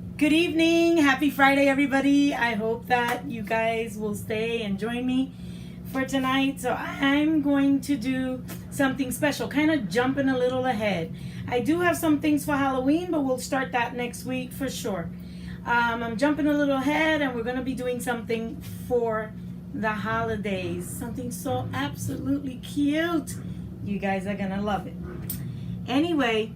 Good evening. Happy Friday, everybody. I hope that you guys will stay and join me for tonight. So I'm going to do something special, kind of jumping a little ahead. I do have some things for Halloween, but we'll start that next week for sure. I'm jumping a little ahead, and we're going to be doing something for the holidays. Something so absolutely cute. You guys are going to love it. Anyway,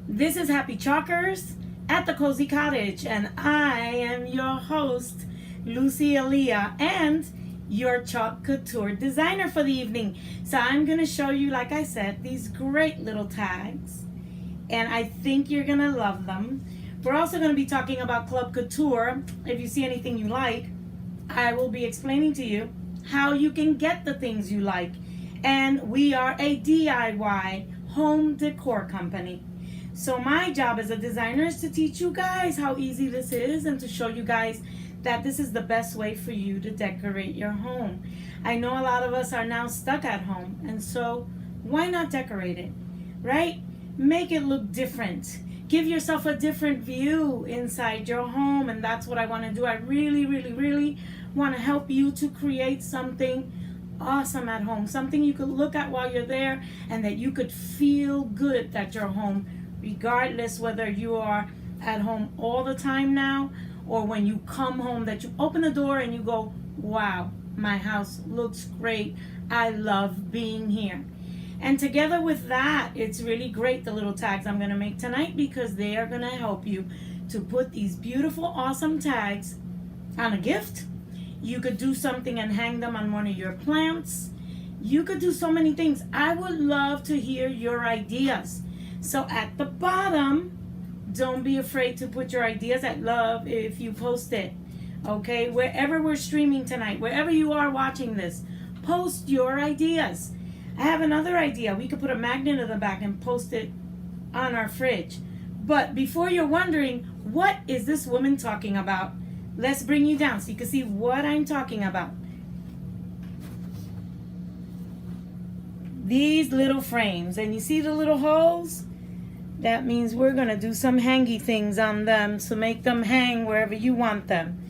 this is Happy Chalkers at the Cozy Cottage, and I am your host, Lucy Aaliyah, and your Chalk Couture designer for the evening. So I'm going to show you, like I said, these great little tags, and I think you're going to love them. We're also going to be talking about Club Couture. If you see anything you like, I will be explaining to you how you can get the things you like. And we are a DIY home decor company. So my job as a designer is to teach you guys how easy this is and to show you guys that this is the best way for you to decorate your home. I know a lot of us are now stuck at home, and so why not decorate it, right? Make it look different. Give yourself a different view inside your home, and that's what I want to do. I really want to help you to create something awesome at home, something you could look at while you're there and that you could feel good at your home, regardless whether you are at home all the time now or when you come home, that you open the door and you go, wow, my house looks great. I love being here. And together with that, it's really great, the little tags I'm going to make tonight, because they are going to help you to put these beautiful, awesome tags on a gift. You could do something and hang them on one of your plants. You could do so many things. I would love to hear your ideas. So at the bottom, don't be afraid to put your ideas. I'd love if you post it. Okay, wherever we're streaming tonight, wherever you are watching this, post your ideas. I have another idea. We could put a magnet in the back and post it on our fridge. But before you're wondering, what is this woman talking about? Let's bring you down so you can see what I'm talking about. These little frames, and you see the little holes? That means we're going to do some hangy things on them to make them hang wherever you want them.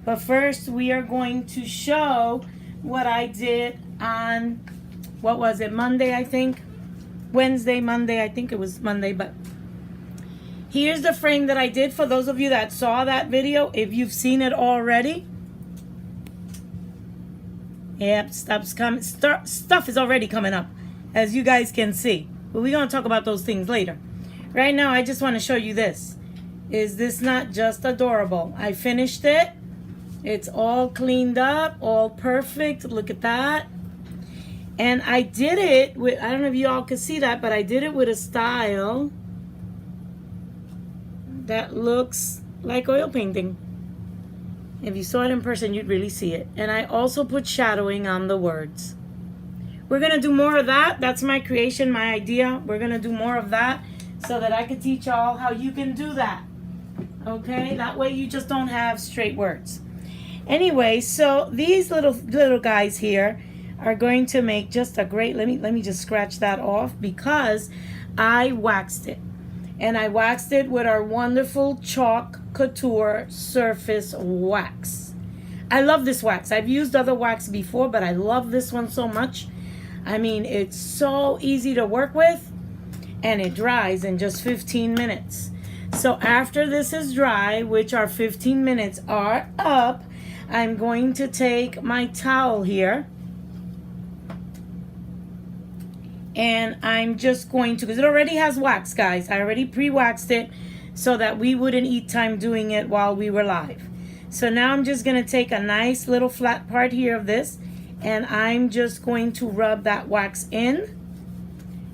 But first, we are going to show what I did on, what was it, Monday, I think? Wednesday, Monday, I think it was Monday, but here's the frame that I did for those of you that saw that video. If you've seen it already, yep, stuff is already coming up, as you guys can see. But we're going to talk about those things later. Right now, I just want to show you this. Is this not just adorable? I finished it. It's all cleaned up, all perfect. Look at that. And I did it with, I don't know if you all can see that, but I did it with a style that looks like oil painting. If you saw it in person, you'd really see it. And I also put shadowing on the words. We're going to do more of that. That's my creation, my idea. We're going to do more of that so that I can teach y'all how you can do that. Okay? That way you just don't have straight words. Anyway, so these little guys here are going to make just a great, let me just scratch that off, because I waxed it. And I waxed it with our wonderful Chalk Couture Surface Wax. I love this wax. I've used other wax before, but I love this one so much. I mean, it's so easy to work with, and it dries in just 15 minutes. So after this is dry, which our 15 minutes are up, I'm going to take my towel here, and I'm just going to, because it already has wax, guys. I already pre-waxed it so that we wouldn't eat time doing it while we were live. So now I'm just going to take a nice little flat part here of this, and I'm just going to rub that wax in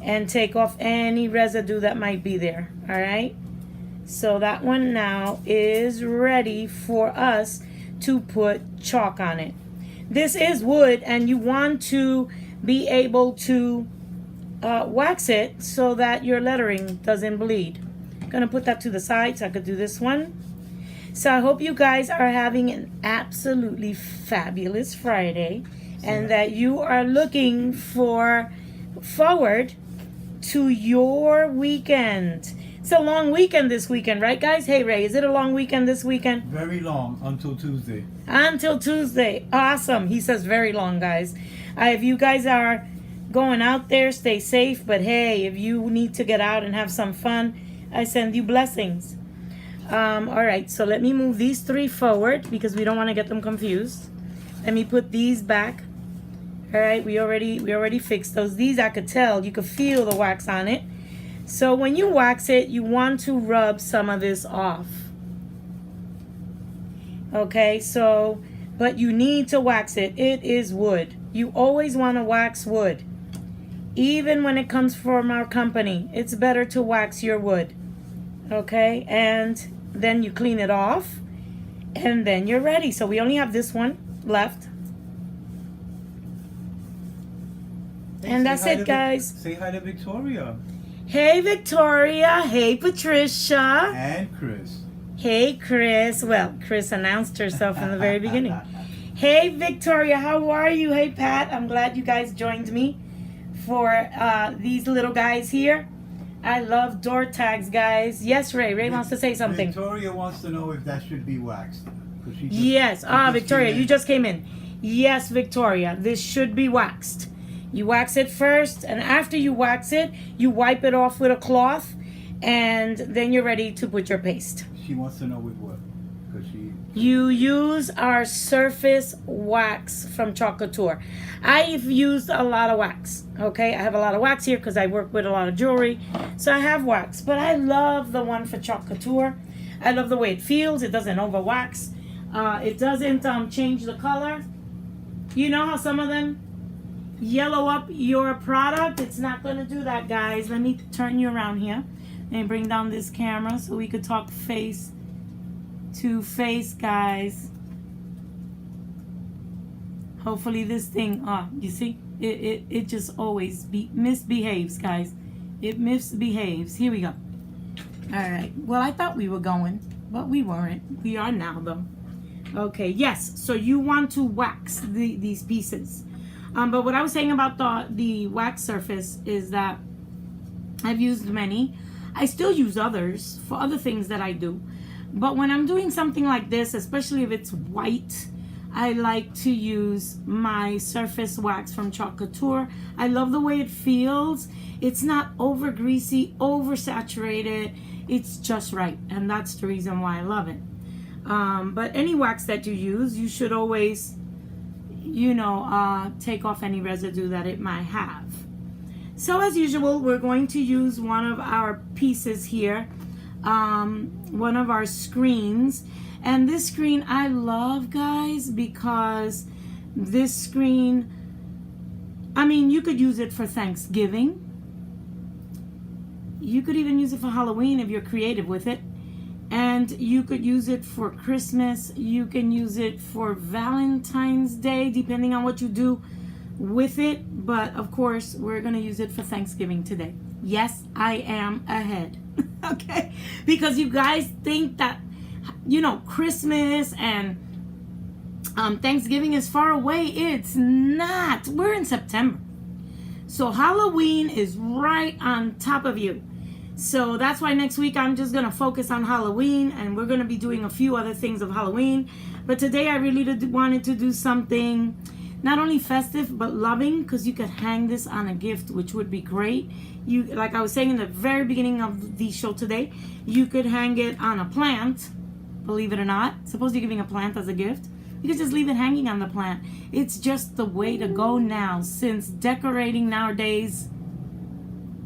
and take off any residue that might be there. All right. So that one now is ready for us to put chalk on it. This is wood, and you want to be able to wax it so that your lettering doesn't bleed. I'm gonna put that to the side so I could do this one. So I hope you guys are having an absolutely fabulous Friday, and that you are looking forward to your weekend. It's a long weekend this weekend, right, guys? Hey, Ray, is it a long weekend this weekend? Very long, until Tuesday. Until Tuesday. Awesome. He says very long, guys. If you guys are going out there, stay safe. But hey, if you need to get out and have some fun, I send you blessings. All right, so let me move these 3 forward because we don't want to get them confused. Let me put these back. All right, we already fixed those. These I could tell, you could feel the wax on it. So when you wax it, you want to rub some of this off. Okay, so, but you need to wax it. It is wood. You always want to wax wood. Even when it comes from our company, it's better to wax your wood. Okay, and then you clean it off, and then you're ready. So we only have this one left. Hey, and that's it, guys. Say hi to Victoria. Hey, Victoria. Hey, Patricia. And Chris. Hey, Chris. Well, Chris announced herself in the very beginning. Hey, Victoria. How are you? Hey, Pat. I'm glad you guys joined me for these little guys here. I love door tags, guys. Yes, Ray. Ray wants to say something. Victoria wants to know if that should be waxed. Yes. Victoria, you just came in. Yes, Victoria. This should be waxed. You wax it first, and after you wax it, you wipe it off with a cloth, and then you're ready to put your paste. She wants to know with what? You use our surface wax from Chalk Couture. I've used a lot of wax, okay? I have a lot of wax here because I work with a lot of jewelry, so I have wax. But I love the one for Chalk Couture. I love the way it feels. It doesn't over wax. It doesn't change the color. You know how some of them yellow up your product? It's not going to do that, guys. Let me turn you around here and bring down this camera so we could talk face to face, guys. Hopefully this thing, you see, it just always misbehaves, guys. It misbehaves. Here we go. All right. Well, I thought we were going, but we weren't. We are now, though. Okay. Yes. So you want to wax these pieces. But what I was saying about the wax surface is that I've used many. I still use others for other things that I do. But when I'm doing something like this, especially if it's white, I like to use my surface wax from Chalk Couture. I love the way it feels. It's not over greasy, over saturated. It's just right. And that's the reason why I love it. But any wax that you use, you should always, take off any residue that it might have. So as usual, we're going to use one of our pieces here, one of our screens. And this screen I love, guys, because this screen, you could use it for Thanksgiving. You could even use it for Halloween if you're creative with it. And you could use it for Christmas. You can use it for Valentine's Day, depending on what you do with it. But of course, we're going to use it for Thanksgiving today. Yes, I am ahead. Okay? Because you guys think that, Christmas and Thanksgiving is far away. It's not. We're in September. So Halloween is right on top of you. So that's why next week I'm just going to focus on Halloween, and we're going to be doing a few other things of Halloween. But today I really wanted to do something not only festive but loving, because you could hang this on a gift, which would be great. You, like I was saying in the very beginning of the show today, you could hang it on a plant, believe it or not. Suppose you're giving a plant as a gift. You could just leave it hanging on the plant. It's just the way to go now, since decorating nowadays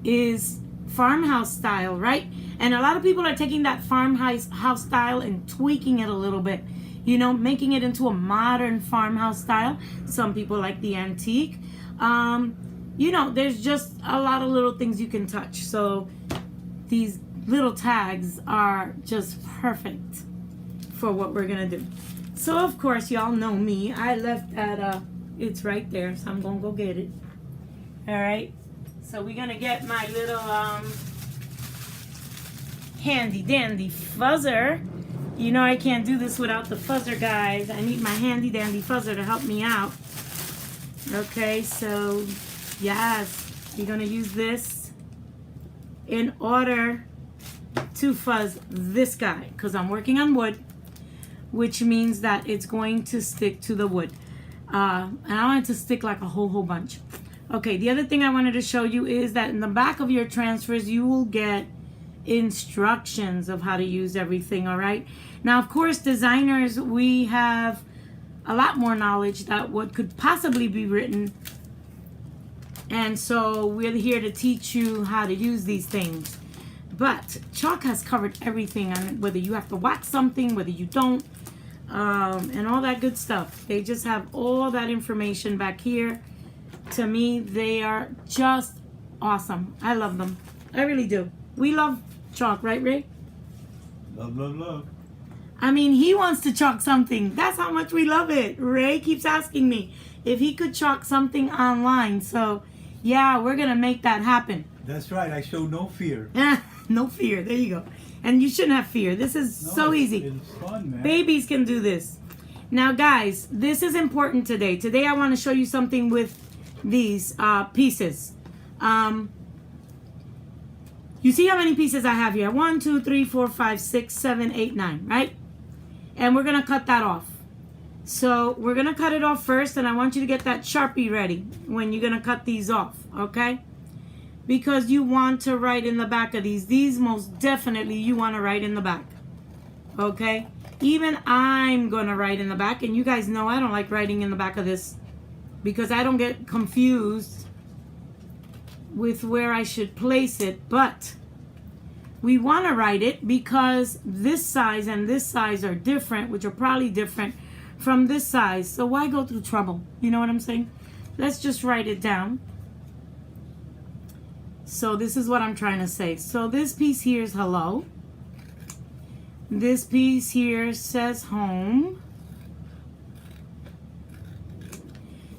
is farmhouse style, right? And a lot of people are taking that farmhouse style and tweaking it a little bit, making it into a modern farmhouse style. Some people like the antique. There's just a lot of little things you can touch. So these little tags are just perfect for what we're gonna do. So of course, y'all know me. I left at it's right there, so I'm gonna go get it. All right. So we're gonna get my little handy dandy fuzzer. I can't do this without the fuzzer, guys. I need my handy dandy fuzzer to help me out. Okay, so yes, you're gonna use this in order to fuzz this guy because I'm working on wood, which means that it's going to stick to the wood. And I want it to stick like a whole bunch. Okay, the other thing I wanted to show you is that in the back of your transfers, you will get instructions of how to use everything, all right? Now, of course, designers, we have a lot more knowledge that what could possibly be written. And so we're here to teach you how to use these things. But Chalk has covered everything on whether you have to wax something, whether you don't, and all that good stuff. They just have all that information back here. To me, they are just awesome. I love them. I really do. We love Chalk, right, Ray? Love, love, love. I mean, he wants to chalk something. That's how much we love it. Ray keeps asking me if he could chalk something online. So, yeah, we're going to make that happen. That's right. I show no fear. No fear. There you go. And you shouldn't have fear. This is so easy. It's fun, man. Babies can do this. Now, guys, this is important today. Today, I want to show you something with these pieces. You see how many pieces I have here? 1, 2, 3, 4, 5, 6, 7, 8, 9, right? And we're going to cut that off. So we're going to cut it off first, and I want you to get that Sharpie ready when you're going to cut these off, okay? Because you want to write in the back of these. These most definitely you want to write in the back, okay? Even I'm going to write in the back, and you guys know I don't like writing in the back of this because I don't get confused with where I should place it, but we want to write it because this size and this size are different, which are probably different from this size. So why go through trouble? You know what I'm saying? Let's just write it down. So this is what I'm trying to say. So this piece here is hello. This piece here says home.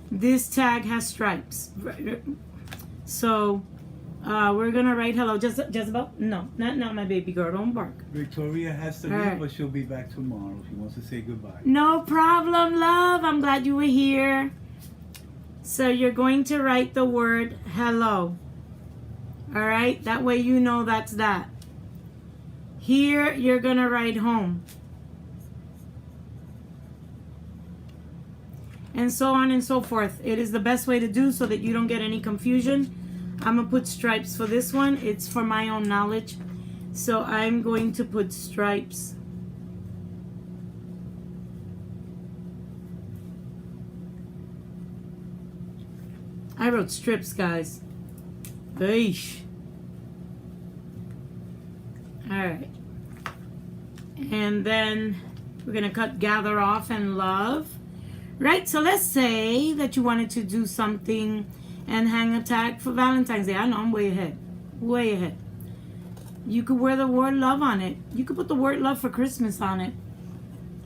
This tag has stripes. So we're gonna write hello. Jezebel? No, not my baby girl. Don't bark. Victoria has to leave, right, but she'll be back tomorrow. She wants to say goodbye. No problem, love. I'm glad you were here. So you're going to write the word hello. All right, that way you know that's that. Here you're gonna write home. And so on and so forth. It is the best way to do so that you don't get any confusion. I'm going to put stripes for this one. It's for my own knowledge. So I'm going to put stripes. I wrote strips, guys. Eesh. Alright. And then we're going to cut gather off and love. Right, so let's say that you wanted to do something and hang a tag for Valentine's Day. I know I'm way ahead. Way ahead. You could wear the word love on it. You could put the word love for Christmas on it.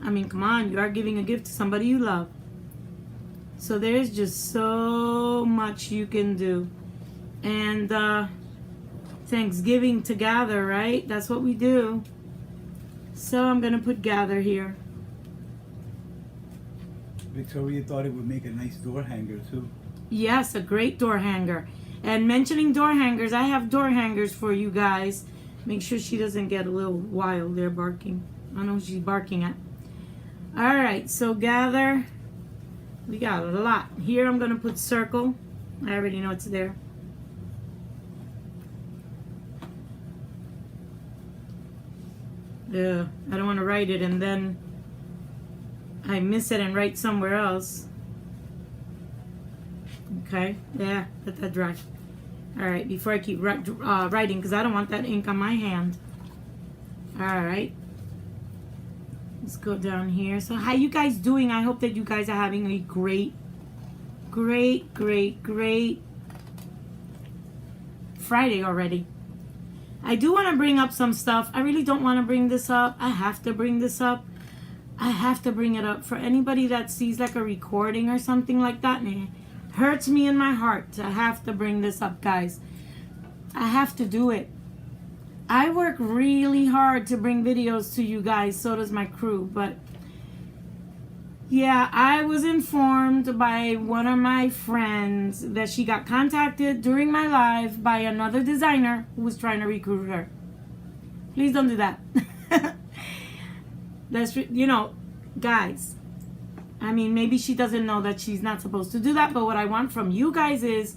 I mean, come on, you are giving a gift to somebody you love. So there's just so much you can do. And Thanksgiving to gather, right? That's what we do. So I'm going to put gather here. Victoria thought it would make a nice door hanger too. Yes, a great door hanger. And mentioning door hangers, I have door hangers for you guys. Make sure she doesn't get a little wild there barking. I know she's barking at. All right, so gather. We got a lot. Here I'm going to put circle. I already know it's there. Yeah, I don't want to write it and then I miss it and write somewhere else. Okay, yeah, let that dry. All right, before I keep writing, because I don't want that ink on my hand. All right, let's go down here. So how you guys doing? I hope that you guys are having a great Friday already. I do want to bring up some stuff. I really don't want to bring this up. I have to bring this up. I have to bring it up for anybody that sees like a recording or something like that. And it hurts me in my heart to have to bring this up, guys. I have to do it. I work really hard to bring videos to you guys. So does my crew. But yeah, I was informed by one of my friends that she got contacted during my live by another designer who was trying to recruit her. Please don't do that. You know, guys, I mean, maybe she doesn't know that she's not supposed to do that, but what I want from you guys is,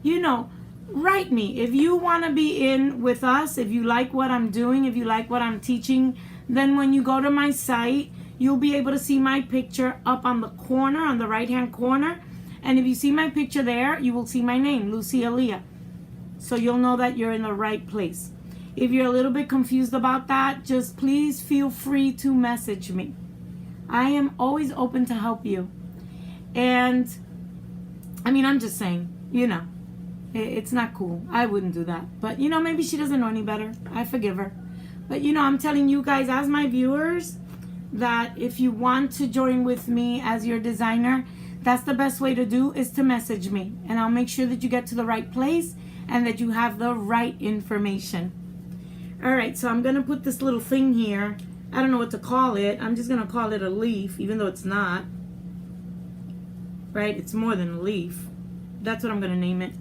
you know, write me. If you want to be in with us, if you like what I'm doing, if you like what I'm teaching, then when you go to my site, you'll be able to see my picture up on the corner, on the right-hand corner. And if you see my picture there, you will see my name, Lucy Aaliyah. So you'll know that you're in the right place. If you're a little bit confused about that, just please feel free to message me. I am always open to help you. And, I mean, I'm just saying, you know, it's not cool. I wouldn't do that. But, you know, maybe she doesn't know any better. I forgive her. But, you know, I'm telling you guys as my viewers that if you want to join with me as your designer, that's the best way to do is to message me. And I'll make sure that you get to the right place and that you have the right information. All right, so I'm going to put this little thing here. I don't know what to call it. I'm just going to call it a leaf, even though it's not. Right? It's more than a leaf. That's what I'm going to name it.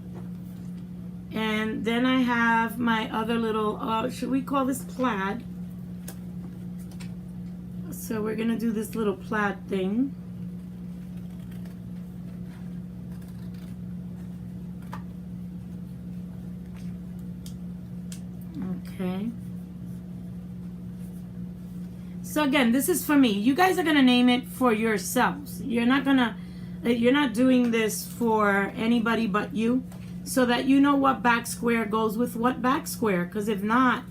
And then I have my other little, should we call this plaid? So we're going to do this little plaid thing. Okay. So again, this is for me. You guys are gonna name it for yourselves. You're not doing this for anybody but you, so that you know what back square goes with what back square. Because if not,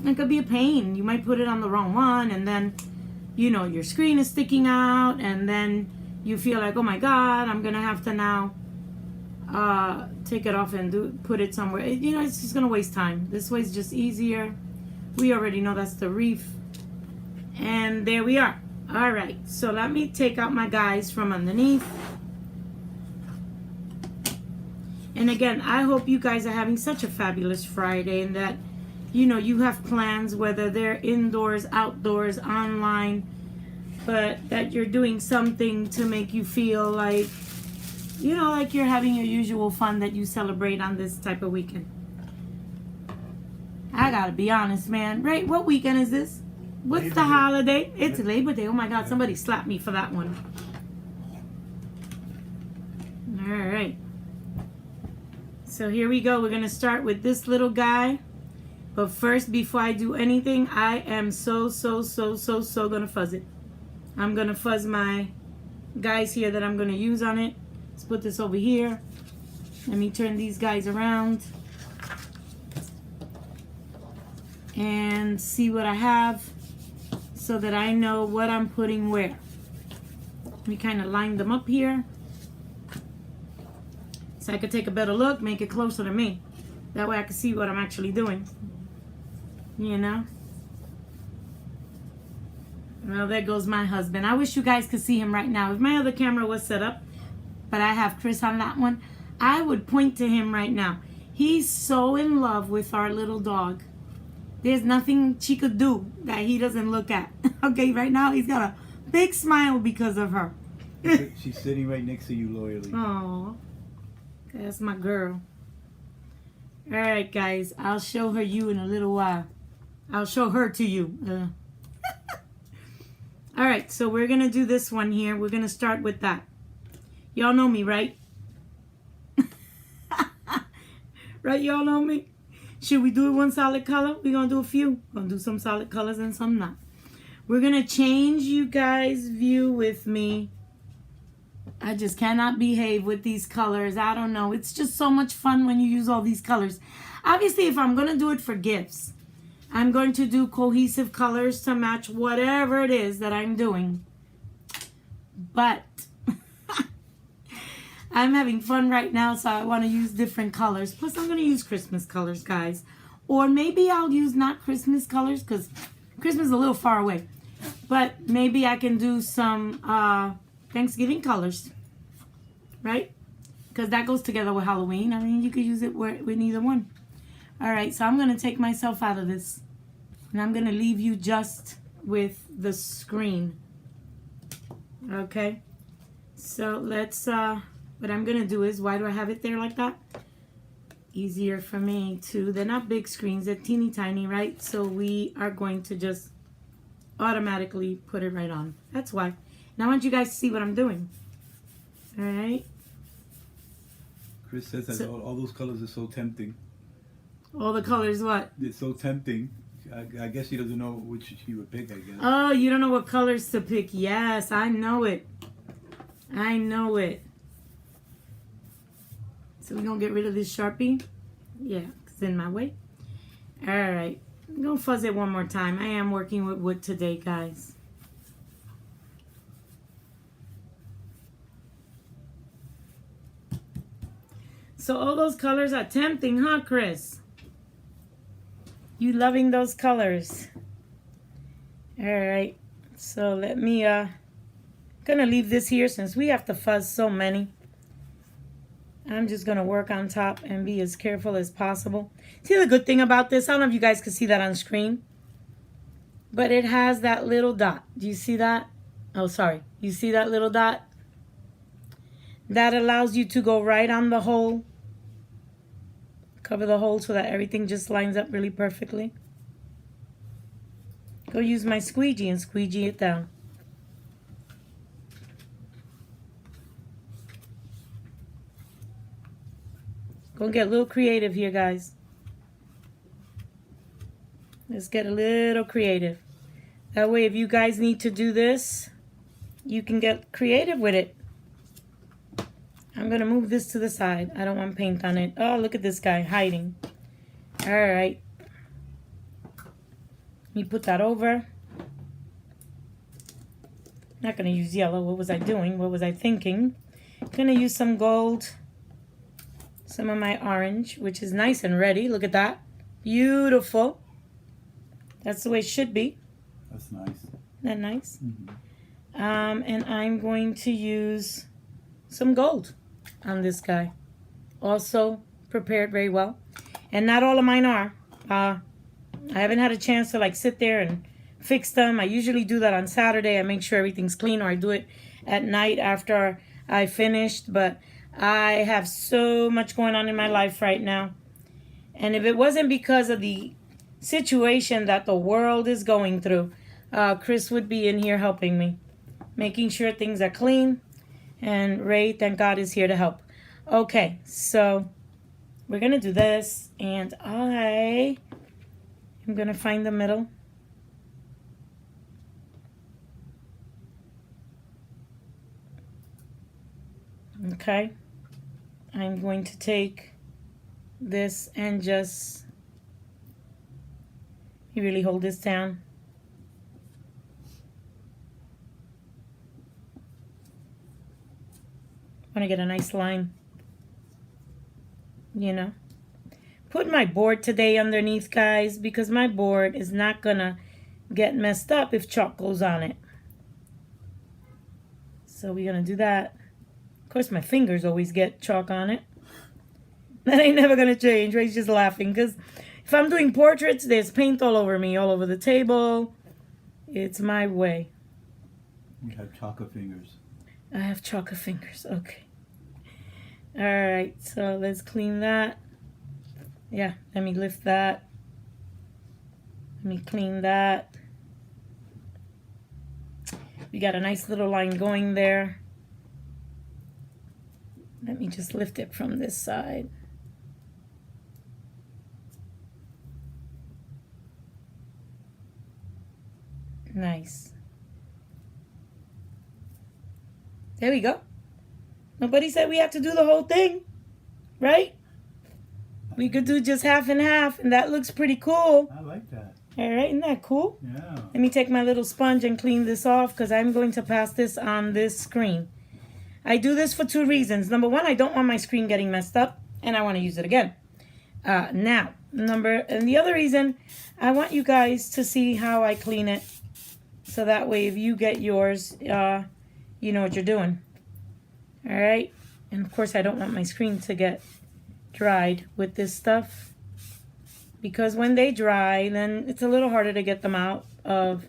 it could be a pain. You might put it on the wrong one, and then, you know, your screen is sticking out, and then you feel like, oh my God, I'm gonna have to now take it off and put it somewhere. You know, it's just gonna waste time. This way is just easier. We already know that's the reef. And there we are. All right, so let me take out my guys from underneath. And again, I hope you guys are having such a fabulous Friday, and that, you know, you have plans, whether they're indoors, outdoors, online, but that you're doing something to make you feel like, you know, like you're having your usual fun that you celebrate on this type of weekend. I gotta be honest, man. Right? What weekend is this? What's the holiday? It's Labor Day. Oh my God, somebody slapped me for that one. All right. So here we go. We're gonna start with this little guy. But first, before I do anything, I am so gonna fuzz it. I'm gonna fuzz my guys here that I'm gonna use on it. Let's put this over here. Let me turn these guys around and see what I have so that I know what I'm putting where. We kind of line them up here so I could take a better look, make it closer to me. That way I can see what I'm actually doing. You know? Well, there goes my husband. I wish you guys could see him right now. If my other camera was set up, but I have Chris on that one, I would point to him right now. He's so in love with our little dog. There's nothing she could do that he doesn't look at. Okay, right now he's got a big smile because of her. She's sitting right next to you loyally. Oh, that's my girl. All right, guys, I'll show her you in a little while. I'll show her to you. All right, so we're going to do this one here. We're going to start with that. Y'all know me, right? Right, y'all know me? Should we do it one solid color? We're going to do a few. We're going to do some solid colors and some not. We're going to change you guys' view with me. I just cannot behave with these colors. I don't know. It's just so much fun when you use all these colors. Obviously, if I'm going to do it for gifts, I'm going to do cohesive colors to match whatever it is that I'm doing. But I'm having fun right now, so I want to use different colors. Plus, I'm going to use Christmas colors, guys. Or maybe I'll use not Christmas colors because Christmas is a little far away. But maybe I can do some Thanksgiving colors, right? Because that goes together with Halloween. I mean, you could use it with either one. All right, so I'm going to take myself out of this. And I'm going to leave you just with the screen. Okay? So let's, what I'm going to do is, why do I have it there like that? easier for me too. They're not big screens, they're teeny tiny, right? So we are going to just automatically put it right on. That's why. Now I want you guys to see what I'm doing. All right. Chris says that all those colors are so tempting. All the colors what? It's so tempting. I guess she doesn't know which she would pick, I guess. Oh, you don't know what colors to pick. Yes, I know it. I know it. So we're going to get rid of this Sharpie. Yeah, it's in my way. All right. I'm going to fuzz it one more time. I am working with wood today, guys. So all those colors are tempting, huh, Chris? You loving those colors? All right. So let me gonna leave this here since we have to fuzz so many. I'm just gonna work on top and be as careful as possible. See the good thing about this? I don't know if you guys can see that on screen, but it has that little dot. Do you see that? Oh, sorry. You see that little dot? That allows you to go right on the hole. Cover the hole so that everything just lines up really perfectly. Go use my squeegee and squeegee it down. Go get a little creative here, guys. Let's get a little creative. That way, if you guys need to do this, you can get creative with it. I'm going to move this to the side. I don't want paint on it. Oh, look at this guy hiding. All right. Let me put that over. Not going to use yellow. What was I doing? What was I thinking? Going to use some gold. Some of my orange, which is nice and ready. Look at that. Beautiful. That's the way it should be. That's nice. Isn't that nice? Mm-hmm. And I'm going to use some gold on this guy. Also prepared very well. And not all of mine are. I haven't had a chance to like sit there and fix them. I usually do that on Saturday. I make sure everything's clean, or I do it at night after I finished. But I have so much going on in my life right now. And if it wasn't because of the situation that the world is going through, Chris would be in here helping me, making sure things are clean. And Ray, thank God, is here to help. Okay, so we're going to do this. And I am going to find the middle. Okay. I'm going to take this and just, you really hold this down. I want to get a nice line, you know. Put my board today underneath, guys, because my board is not going to get messed up if chalk goes on it. So we're going to do that. Of course, my fingers always get chalk on it. That ain't never going to change. Ray's just laughing because if I'm doing portraits, there's paint all over me, all over the table. It's my way. You have chocolate fingers. I have chocolate fingers. Okay. All right. So let's clean that. Yeah. Let me lift that. Let me clean that. We got a nice little line going there. Let me just lift it from this side. Nice. There we go. Nobody said we have to do the whole thing, right? We could do just half and half, and that looks pretty cool. I like that. All right, isn't that cool? Yeah. Let me take my little sponge and clean this off because I'm going to pass this on this screen. I do this for two reasons. Number one, I don't want my screen getting messed up, and I want to use it again. And the other reason, I want you guys to see how I clean it, so that way if you get yours, you know what you're doing. All right? And of course, I don't want my screen to get dried with this stuff, because when they dry, then it's a little harder to get them out of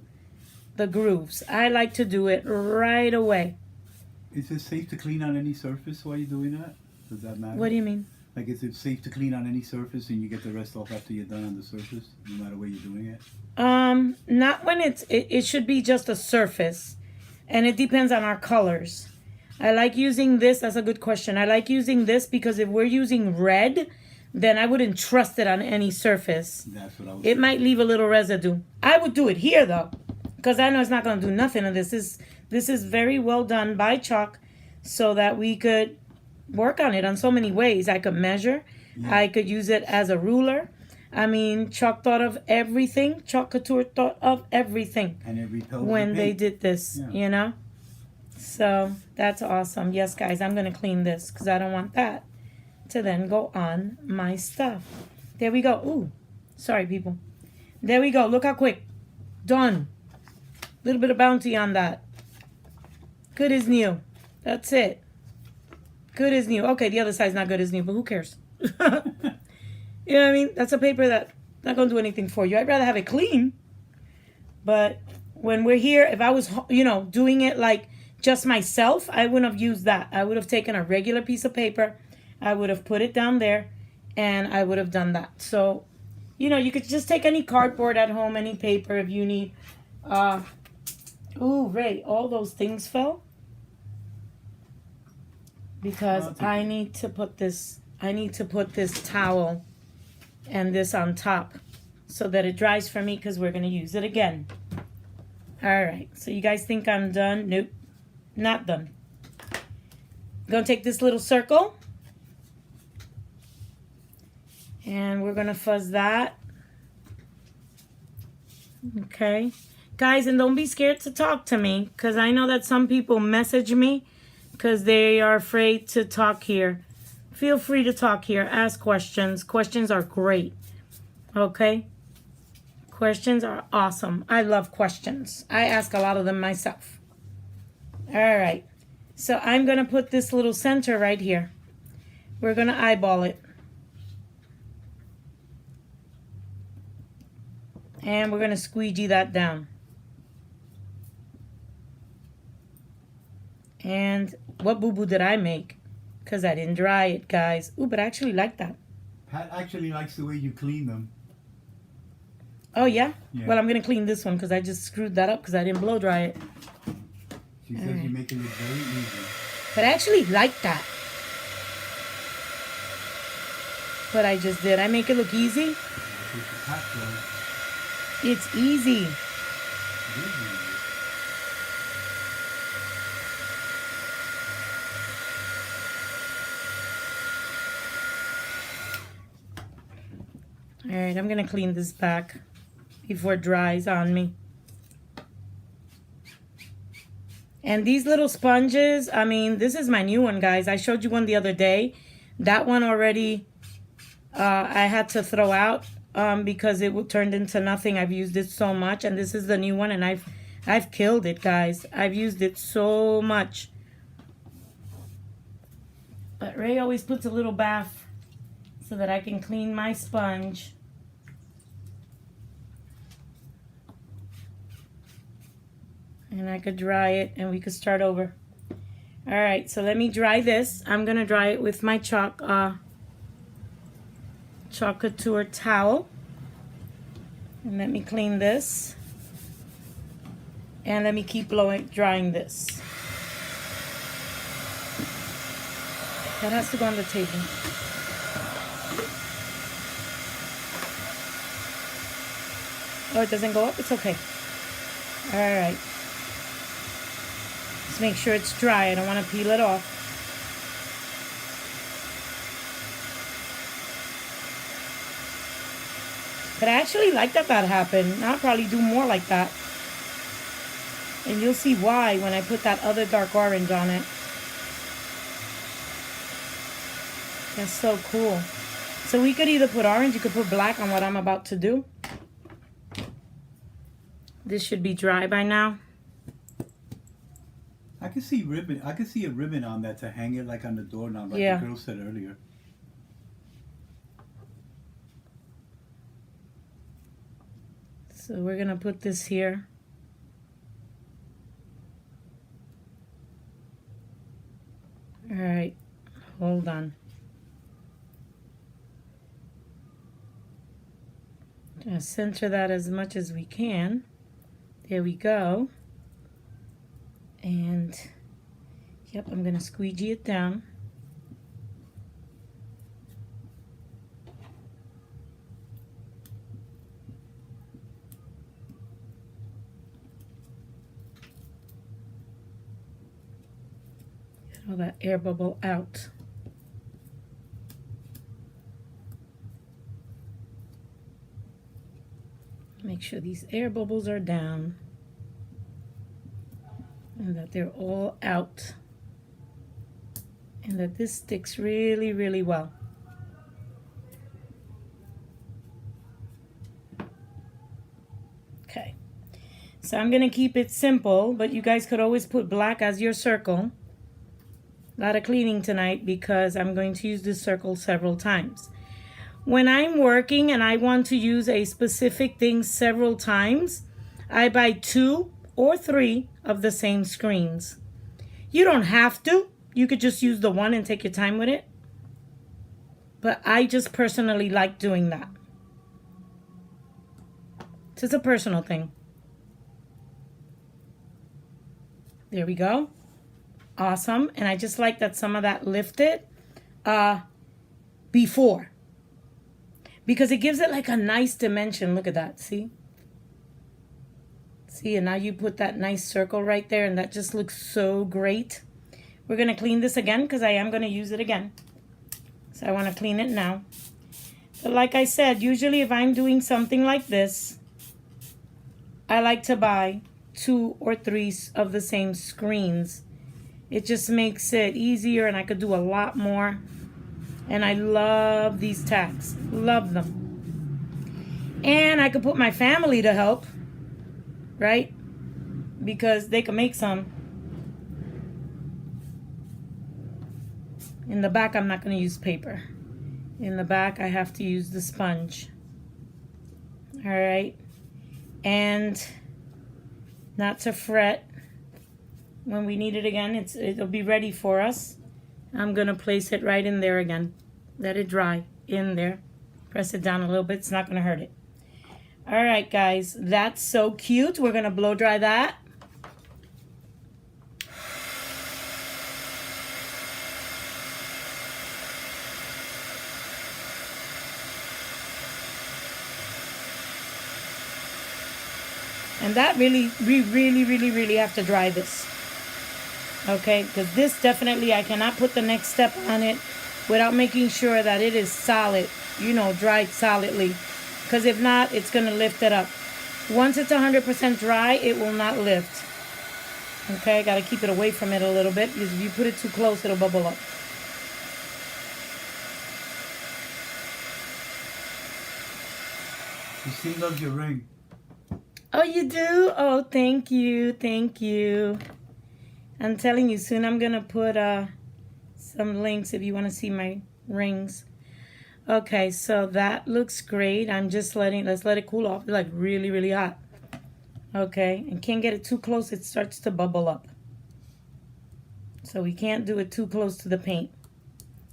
the grooves. I like to do it right away. Is it safe to clean on any surface while you're doing that? Does that matter? What do you mean? Like, is it safe to clean on any surface and you get the rest off after you're done on the surface, no matter where you're doing it? Not when it should be just a surface, and it depends on our colors. I like using this. That's a good question. I like using this because if we're using red, then I wouldn't trust it on any surface. That's what I was. It might leave a little residue. I would do it here though, because I know it's not going to do nothing. And this is very well done by Chalk, so that we could work on it on so many ways. I could measure. Yeah. I could use it as a ruler. I mean, Chalk thought of everything. Chalk Couture thought of everything And it repels when the they paint. did this, Yeah. you know? So that's awesome. Yes, guys, I'm going to clean this because I don't want that to then go on my stuff. There we go. Ooh, sorry, people. There we go. Look how quick. Done. Little bit of bounty on that. Good as new. That's it. Good as new. Okay, the other side's not good as new, but who cares? You know what I mean? That's a paper that's not going to do anything for you. I'd rather have it clean. But when we're here, if I was, you know, doing it like just myself, I wouldn't have used that. I would have taken a regular piece of paper. I would have put it down there, and I would have done that. So, you know, you could just take any cardboard at home, any paper if you need. Ooh, Ray, all those things fell. Because I need to put this towel and this on top so that it dries for me, because we're going to use it again. All right, so you guys think I'm done? Nope, not done. I'm going to take this little circle and we're going to fuzz that. Okay, guys, and don't be scared to talk to me, because I know that some people message me because they are afraid to talk here. Feel free to talk here. Ask questions. Questions are great. Okay? Questions are awesome. I love questions. I ask a lot of them myself. All right. So I'm going to put this little center right here. We're going to eyeball it. And we're going to squeegee that down. And what boo-boo did I make? Because I didn't dry it, guys. Ooh, but I actually like that. Pat actually likes the way you clean them. Oh, yeah? Yeah. Well, I'm going to clean this one because I just screwed that up because I didn't blow dry it. She says you're making it very easy. But I actually like that. What I just did. I make it look easy. That's what the Pat does. It's easy. It is easy. All right, I'm going to clean this back before it dries on me. And these little sponges, I mean, this is my new one, guys. I showed you one the other day. That one already I had to throw out because it turned into nothing. I've used it so much, and this is the new one, and I've killed it, guys. I've used it so much. But Ray always puts a little bath so that I can clean my sponge. And I could dry it and we could start over. All right, so let me dry this. I'm gonna dry it with my Chalk Couture towel. And let me clean this. And let me keep drying this. That has to go on the table. Oh, it doesn't go up? It's okay. All right. Just make sure it's dry. I don't want to peel it off. But I actually like that happened. I'll probably do more like that. And you'll see why when I put that other dark orange on it. That's so cool. So we could either put orange, you could put black on what I'm about to do. This should be dry by now. I can see ribbon. I can see a ribbon on that to hang it like on the doorknob, like Yeah. the girl said earlier. So we're gonna put this here. All right, hold on. center that as much as we can. There we go. And yep, I'm going to squeegee it down. Get all that air bubble out. Make sure these air bubbles are down and that they're all out and that this sticks really, really well. Okay, so I'm gonna keep it simple, but you guys could always put black as your circle. A lot of cleaning tonight because I'm going to use this circle several times. When I'm working and I want to use a specific thing several times, I buy 2 or 3 of the same screens. You don't have to. You could just use the one and take your time with it. But I just personally like doing that. It's a personal thing. There we go. Awesome. And I just like that some of that lifted before. Because it gives it like a nice dimension. Look at that. See? See, and now you put that nice circle right there, and that just looks so great. We're going to clean this again because I am going to use it again. So I want to clean it now. But like I said, usually if I'm doing something like this, I like to buy 2 or 3 of the same screens. It just makes it easier, and I could do a lot more. And I love these tags. Love them. And I could put my family to help, right? Because they can make some. In the back, I'm not going to use paper. In the back, I have to use the sponge. All right. And not to fret. When we need it again, it'll be ready for us. I'm going to place it right in there again. Let it dry in there. Press it down a little bit. It's not going to hurt it. All right, guys. That's so cute. We're going to blow dry that. And that we really have to dry this. Okay, because this definitely, I cannot put the next step on it without making sure that it is solid, you know, dried solidly. Because if not, it's going to lift it up. Once it's 100% dry, it will not lift. Okay, got to keep it away from it a little bit because if you put it too close, it'll bubble up. Christine loves your ring. Oh, you do? Oh, thank you. Thank you. I'm telling you, soon I'm going to put some links if you want to see my rings. Okay, so that looks great. I'm just let's let it cool off. It's like really hot. Okay, and can't get it too close. It starts to bubble up. So we can't do it too close to the paint.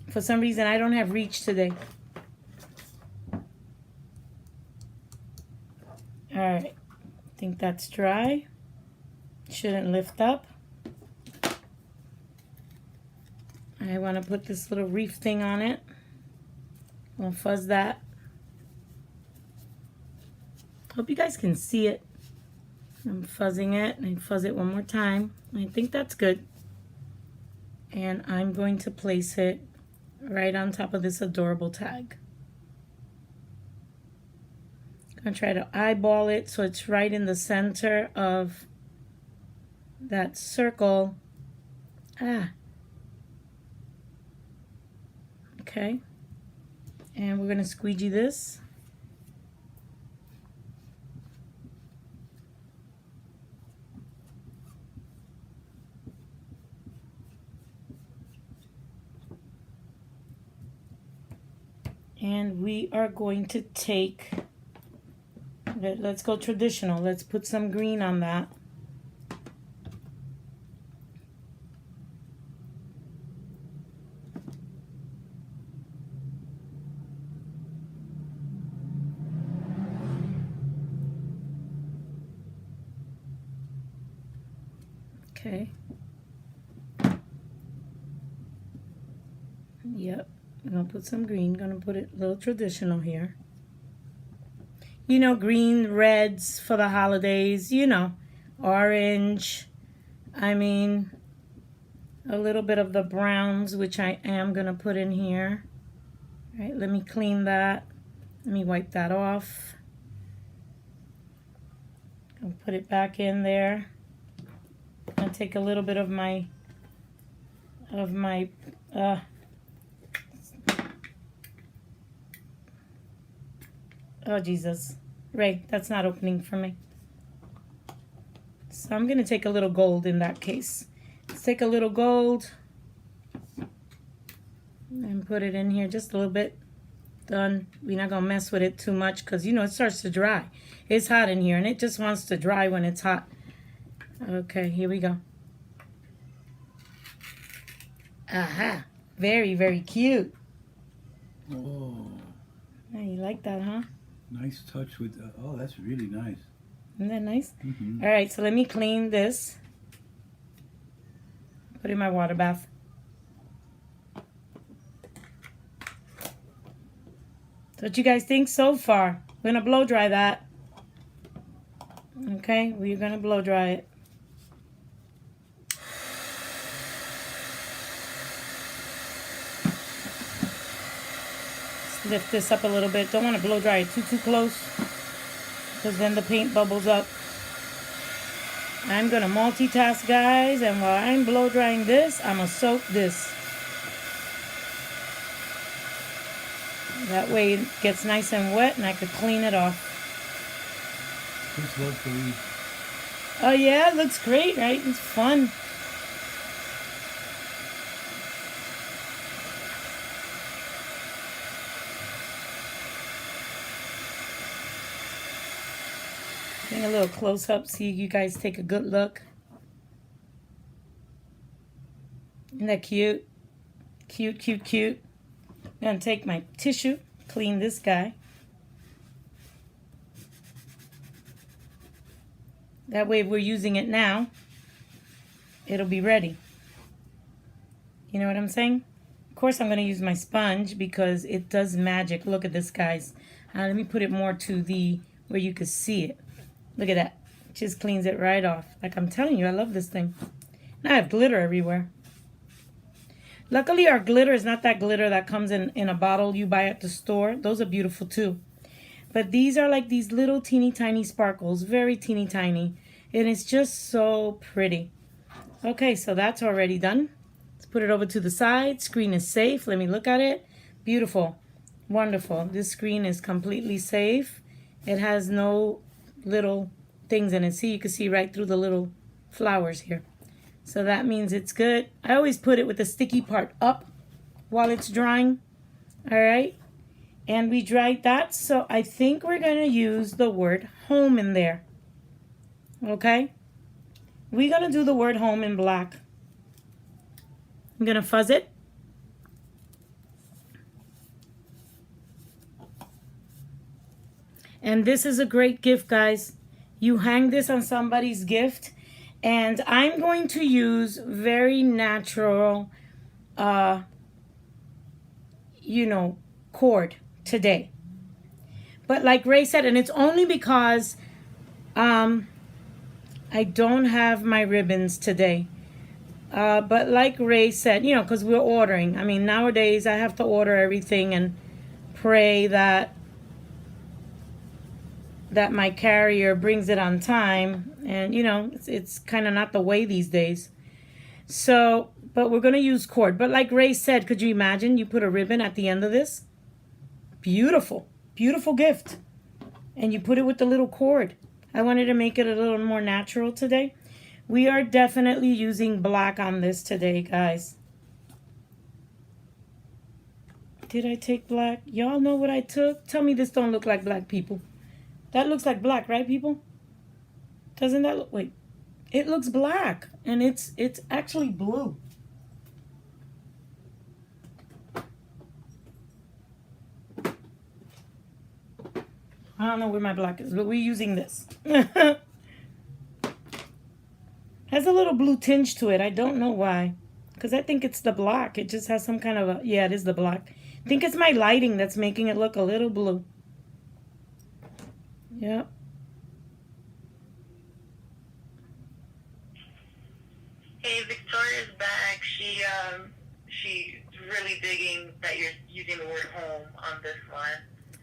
For some reason, I don't have reach today. All right, I think that's dry. Shouldn't lift up. I want to put this little reef thing on it. I'll fuzz that. Hope you guys can see it. I'm fuzzing it, and I fuzz it one more time. I think that's good. And I'm going to place it right on top of this adorable tag. I'm going to try to eyeball it so it's right in the center of that circle. Okay. And we're going to squeegee this. And we are going to take, let's go traditional. Let's put some green on that. Okay. Yep. I'm going to put some green. Going to put it a little traditional here. You know, green, reds for the holidays. You know, orange. I mean, a little bit of the browns, which I am going to put in here. All right, let me clean that. Let me wipe that off. I'll put it back in there. I'll take a little bit of my oh Jesus, Ray, that's not opening for me. So I'm gonna take a little gold in that case. Let's take a little gold and put it in here just a little bit. Done. We're not gonna mess with it too much because you know it starts to dry. It's hot in here and it just wants to dry when it's hot. Okay, here we go. Aha, very, very cute. Oh, Now you like that, huh? nice touch with, oh, that's really nice. Isn't that nice? Mm-hmm. All right, so let me clean this. Put it in my water bath. So what you guys think so far? We're gonna blow dry that. Okay, we're gonna blow dry it. Let's lift this up a little bit. Don't want to blow dry it too close because then the paint bubbles up. I'm gonna multitask, guys, and while I'm blow drying this, I'm gonna soak this. That way it gets nice and wet and I could clean it off. Just love for you. Oh yeah, it looks great, right? It's fun. Getting a little close up so you guys take a good look. Isn't that cute? Cute, cute, cute. I'm gonna take my tissue, clean this guy. That way if we're using it now, it'll be ready. You know what I'm saying? Of course I'm gonna use my sponge because it does magic. Look at this, guys. Let me put it more to the, where you can see it. Look at that. Just cleans it right off. Like I'm telling you, I love this thing. Now I have glitter everywhere. Luckily, our glitter is not that glitter that comes in a bottle you buy at the store. Those are beautiful too. But these are like these little teeny tiny sparkles. Very teeny tiny. And it's just so pretty. Okay, so that's already done. Let's put it over to the side. Screen is safe. Let me look at it. Beautiful. Wonderful. This screen is completely safe. It has no little things in it. See, you can see right through the little flowers here. So that means it's good. I always put it with the sticky part up while it's drying. All right. And we dried that. So I think we're going to use the word home in there. Okay. We're going to do the word home in black. I'm going to fuzz it. And this is a great gift, guys. You hang this on somebody's gift. And I'm going to use very natural, you know, cord today. But like Ray said, and it's only because I don't have my ribbons today. But like Ray said, you know, because we're ordering. I mean, nowadays I have to order everything and pray that my carrier brings it on time. And, you know, it's kind of not the way these days. So, but we're going to use cord. But like Ray said, could you imagine you put a ribbon at the end of this? Beautiful. Beautiful gift. And you put it with the little cord. I wanted to make it a little more natural today. We are definitely using black on this today, guys. Did I take black? Y'all know what I took? Tell me this don't look like black, people. That looks like black, right, people? Doesn't that look, wait, it looks black and it's actually blue. I don't know where my black is, but we're using this. Has a little blue tinge to it. I don't know why. Because I think it's the black. It just has some kind of a... Yeah, it is the black. I think it's my lighting that's making it look a little blue. Yep. Hey, Victoria's back. She's really digging that you're using the word home on this one.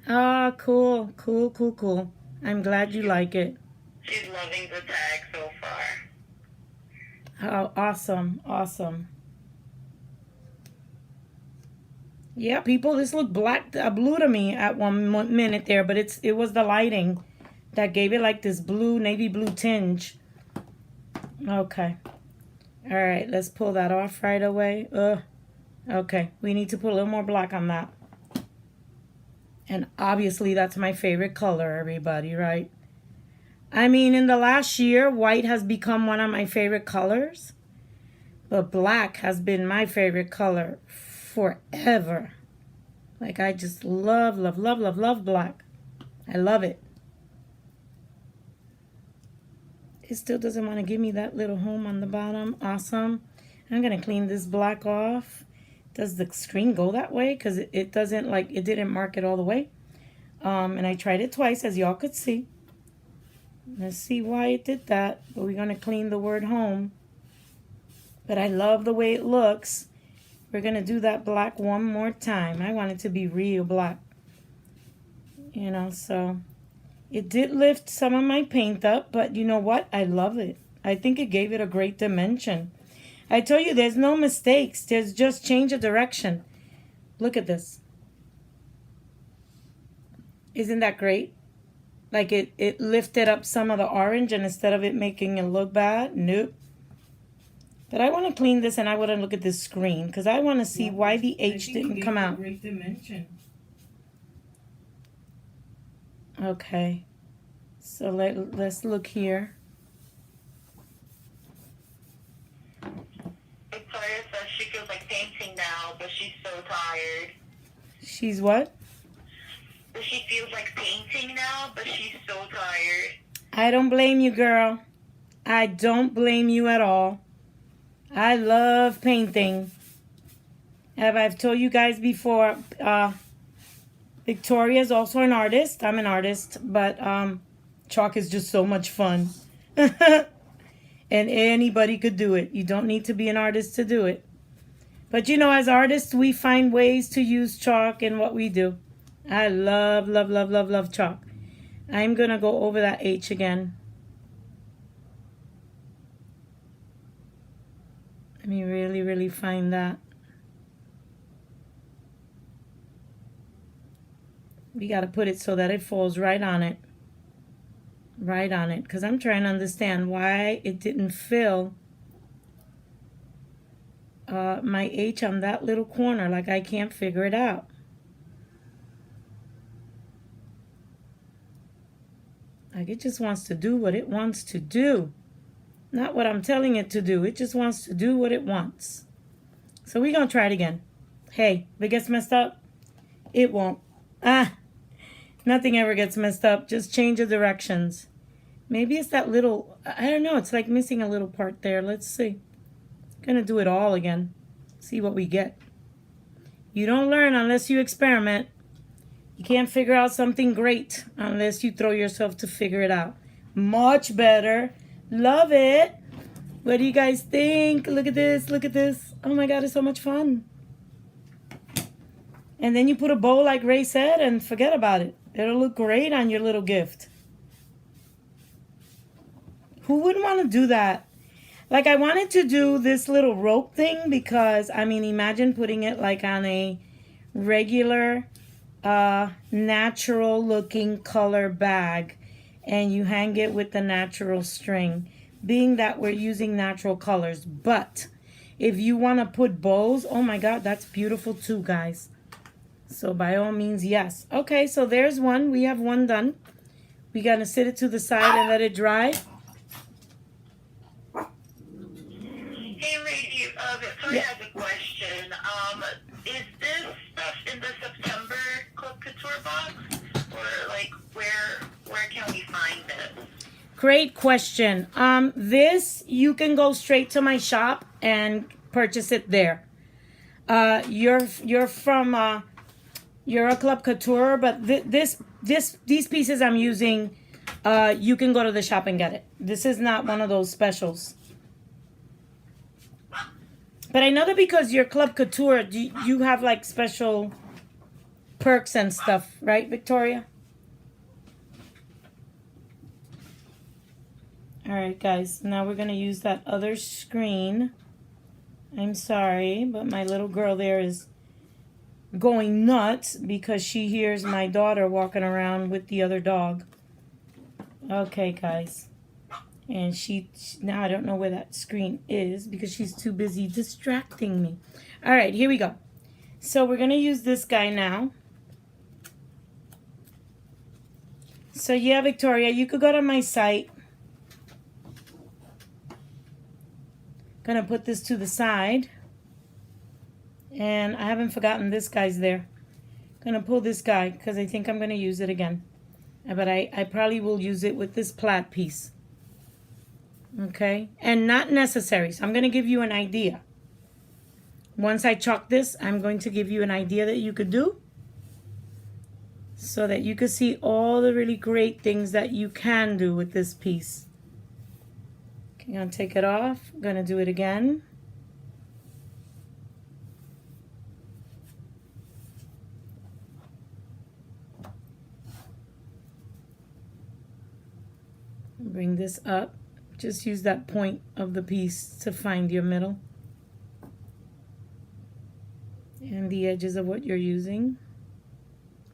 Ah, cool. Cool, cool, cool. I'm glad you like it. She's loving the tag so far. Oh, awesome. Awesome. Yeah, people, this looked blue to me at one minute there, but it was the lighting that gave it like this blue, navy blue tinge. Okay. All right, let's pull that off right away. Okay, we need to put a little more black on that. And obviously, that's my favorite color, everybody, right? I mean, in the last year, white has become one of my favorite colors. But black has been my favorite color forever. Like, I just love, love, love, love, love black. I love it. It still doesn't want to give me that little home on the bottom. Awesome. I'm going to clean this black off. Does the screen go that way? Because it doesn't, like, it didn't mark it all the way. And I tried it twice, as y'all could see. Let's see why it did that. But we're going to clean the word home. But I love the way it looks. We're going to do that black one more time. I want it to be real black. You know, so it did lift some of my paint up. But you know what? I love it. I think it gave it a great dimension. I tell you, there's no mistakes. There's just change of direction. Look at this. Isn't that great? Like it lifted up some of the orange, and instead of it making it look bad, nope. But I want to clean this, and I want to look at this screen because I want to see why the H didn't come out. Great dimension. Okay. So let's look here. Victoria says she feels like painting now, but she's so tired. She's what? She feels like painting now, but she's so tired. I don't blame you, girl. I don't blame you at all. I love painting. I've told you guys before, Victoria's also an artist. I'm an artist, but chalk is just so much fun. And anybody could do it. You don't need to be an artist to do it. But you know, as artists, we find ways to use chalk in what we do. I love, love, love, love, love chalk. I'm going to go over that H again. Let me really, really find that. We got to put it so that it falls right on it. Right on it. Because I'm trying to understand why it didn't fill my H on that little corner. Like, I can't figure it out. Like, it just wants to do what it wants to do. Not what I'm telling it to do. It just wants to do what it wants. So we're going to try it again. Hey, if it gets messed up, it won't. Nothing ever gets messed up. Just change the directions. Maybe it's that little, I don't know. It's like missing a little part there. Let's see. Going to do it all again. See what we get. You don't learn unless you experiment. You can't figure out something great unless you throw yourself to figure it out. Much better. Love it. What do you guys think? Look at this. Look at this. Oh my God, it's so much fun. And then you put a bow like Ray said and forget about it. It'll look great on your little gift. Who wouldn't want to do that? Like, I wanted to do this little rope thing because, I mean, imagine putting it like on a regular natural looking color bag and you hang it with the natural string, being that we're using natural colors. But if you want to put bows, oh my God, that's beautiful too, guys. So by all means, yes. Okay, so there's one. We have one done. We got to sit it to the side and let it dry. Hey, Lady, Victoria has a question. Is this stuff in the September Chalk Couture box? Or, like, where can we find this? Great question. This, you can go straight to my shop and purchase it there. You're from you're a Chalk Couture, but these pieces I'm using, you can go to the shop and get it. This is not one of those specials. But I know that because you're Chalk Couture, you have like special perks and stuff, right, Victoria? All right, guys, now we're going to use that other screen. I'm sorry, but my little girl there is going nuts because she hears my daughter walking around with the other dog. Okay, guys. And now I don't know where that screen is because she's too busy distracting me. All right, here we go. So we're going to use this guy now. So yeah, Victoria, you could go to my site. Gonna put this to the side. And I haven't forgotten this guy's there. Gonna pull this guy because I think I'm gonna use it again. But I probably will use it with this plaid piece. Okay, and not necessary. So I'm gonna give you an idea. Once I chalk this, I'm going to give you an idea that you could do so that you could see all the really great things that you can do with this piece. I'm gonna take it off. I'm gonna do it again. Bring this up. Just use that point of the piece to find your middle and the edges of what you're using.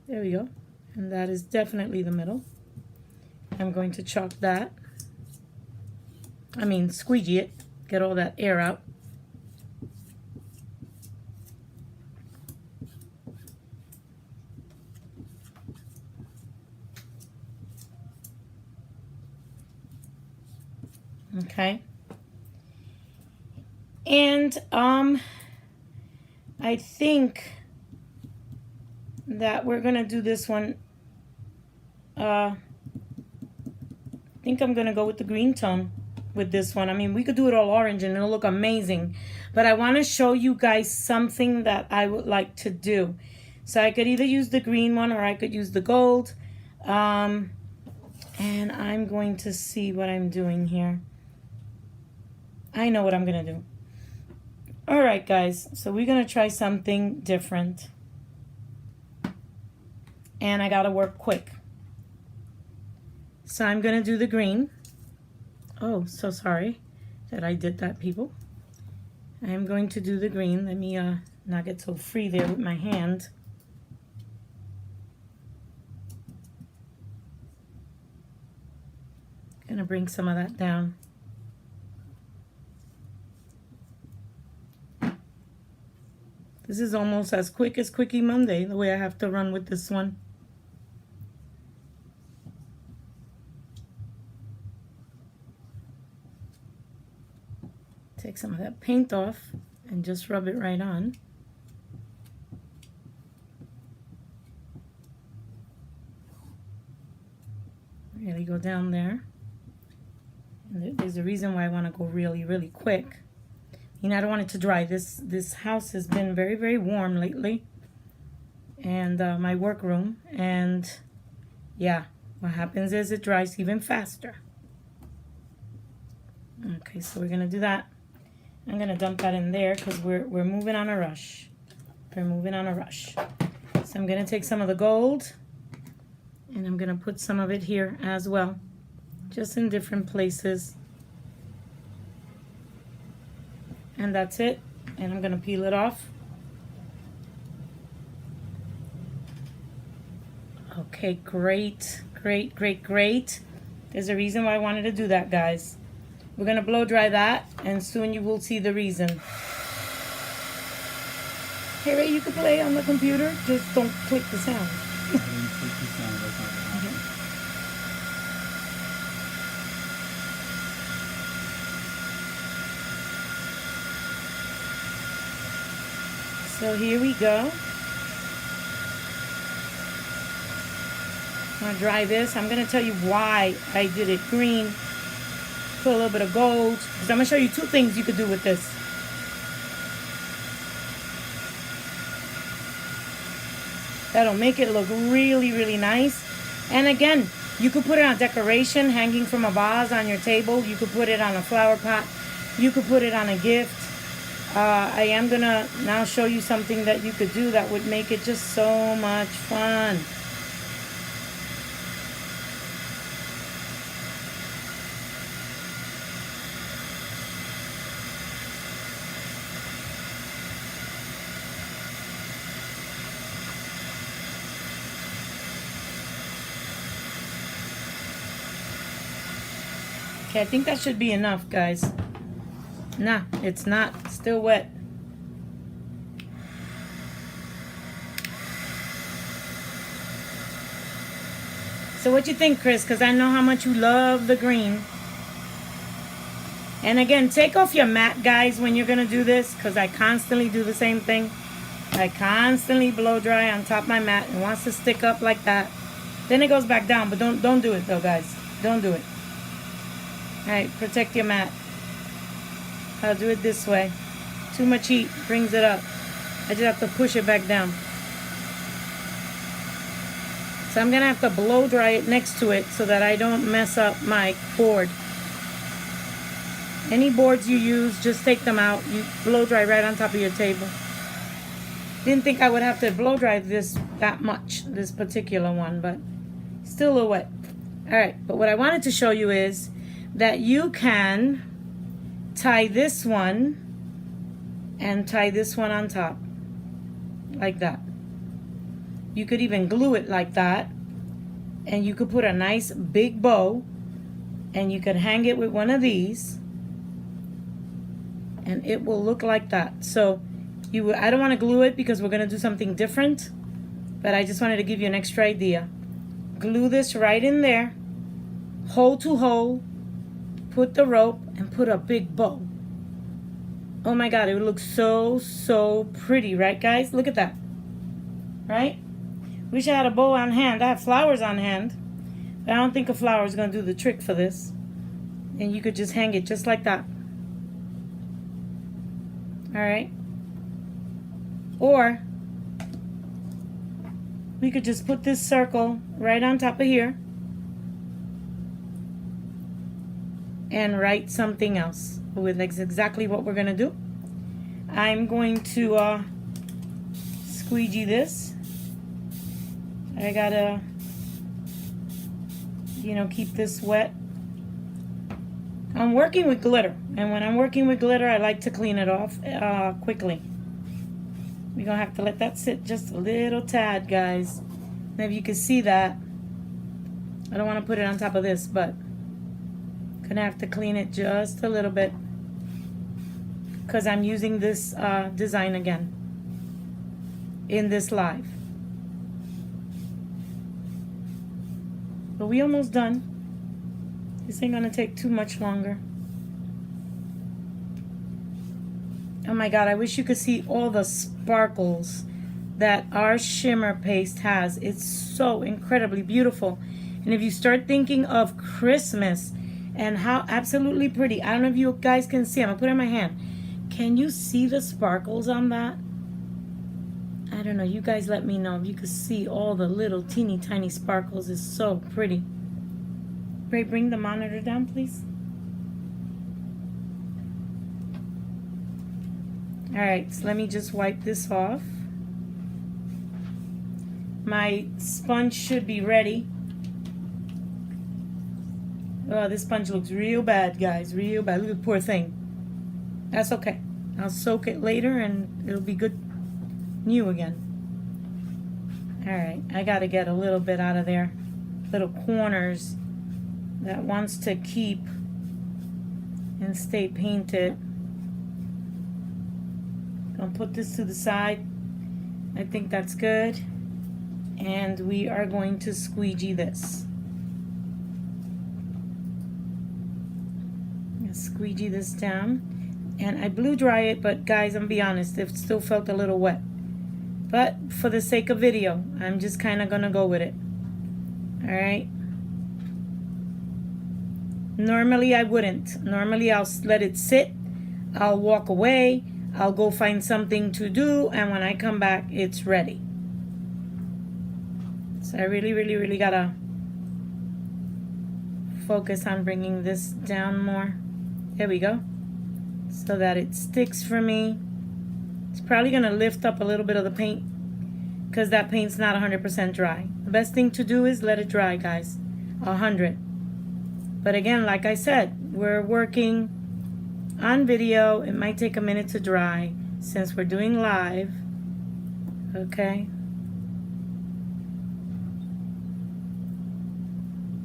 There we go. And that is definitely the middle. I'm going to chalk that. I mean, squeegee it. Get all that air out. Okay. And I think that we're gonna do this one. I think I'm gonna go with the green tone with this one. I mean, we could do it all orange and it'll look amazing, but I want to show you guys something that I would like to do. So I could either use the green one or I could use the gold. And I'm going to see what I'm doing here. I know what I'm gonna do. All right, guys, so we're gonna try something different. And I gotta work quick. So I'm gonna do the green. Oh, so sorry that I did that, people. I'm going to do the green. Let me not get so free there with my hand. Gonna bring some of that down. This is almost as quick as Quickie Monday, the way I have to run with this one. Take some of that paint off and just rub it right on. Really go down there. And there's a reason why I want to go really, really quick. You know, I don't want it to dry. This house has been very, very warm lately. And my workroom. And yeah, what happens is it dries even faster. Okay, so we're going to do that. I'm going to dump that in there because we're moving on a rush. We're moving on a rush. So I'm going to take some of the gold. And I'm going to put some of it here as well. Just in different places. And that's it. And I'm going to peel it off. Okay, great, great, great, great. There's a reason why I wanted to do that, guys. We're going to blow dry that, and soon you will see the reason. Hey, Ray, you can play on the computer. Just don't click the sound. I didn't click the sound. That's not gonna happen. So here we go. I'm gonna dry this. I'm gonna tell you why I did it green. Put a little bit of gold, because I'm gonna show you two things you could do with this. That'll make it look really, really nice. And again, you could put it on decoration, hanging from a vase on your table. You could put it on a flower pot. You could put it on a gift. I am gonna now show you something that you could do that would make it just so much fun. Okay, I think that should be enough, guys. Nah, it's not. It's still wet. So what you think, Chris? Because I know how much you love the green. And again, take off your mat, guys, when you're going to do this, because I constantly do the same thing. I constantly blow dry on top of my mat. It wants to stick up like that. Then it goes back down, but don't do it, though, guys. Don't do it. All right, protect your mat. I'll do it this way. Too much heat brings it up. I just have to push it back down. So I'm gonna have to blow dry it next to it so that I don't mess up my board. Any boards you use, just take them out. You blow dry right on top of your table. Didn't think I would have to blow dry this that much, this particular one, but still a little wet. All right, but what I wanted to show you is that you can tie this one and tie this one on top like that. You could even glue it like that, and you could put a nice big bow, and you could hang it with one of these, and it will look like that. So I don't want to glue it because we're going to do something different, but I just wanted to give you an extra idea. Glue this right in there, hole to hole, put the rope, and put a big bow. Oh my God, it would look so, so pretty, right, guys? Look at that, right? Wish I had a bow on hand. I have flowers on hand, but I don't think a flower is going to do the trick for this. And you could just hang it just like that. All right? Or we could just put this circle right on top of here and write something else with exactly what we're going to do. I'm going to squeegee this. I gotta, keep this wet. I'm working with glitter, and when I'm working with glitter, I like to clean it off quickly. We're gonna have to let that sit just a little tad, guys. Maybe you can see that. I don't want to put it on top of this, but gonna have to clean it just a little bit because I'm using this design again in this live. But we almost done. This ain't gonna take too much longer. Oh my God, I wish you could see all the sparkles that our shimmer paste has. It's so incredibly beautiful. And if you start thinking of Christmas and how absolutely pretty, I don't know if you guys can see, I'm gonna put it in my hand. Can you see the sparkles on that? I don't know, you guys let me know if you could see all the little teeny tiny sparkles. It's so pretty. Ray, bring the monitor down, please. All right, so let me just wipe this off. My sponge should be ready. Oh, this sponge looks real bad, guys, real bad. Look at the poor thing. That's okay. I'll soak it later and it'll be good, new again. All right, I gotta get a little bit out of there. Little corners that wants to keep and stay painted. I'll put this to the side. I think that's good. And we are going to squeegee this. Squeegee this down. And I blew dry it, but guys, I'm gonna be honest, it still felt a little wet. But for the sake of video, I'm just kind of gonna go with it. All right. Normally I wouldn't. Normally I'll let it sit. I'll walk away. I'll go find something to do. And when I come back, it's ready. So I really gotta focus on bringing this down more. There we go. So that it sticks for me. It's probably gonna lift up a little bit of the paint because that paint's not 100% dry. The best thing to do is let it dry, guys. 100. But again, like I said, we're working on video. It might take a minute to dry since we're doing live. Okay.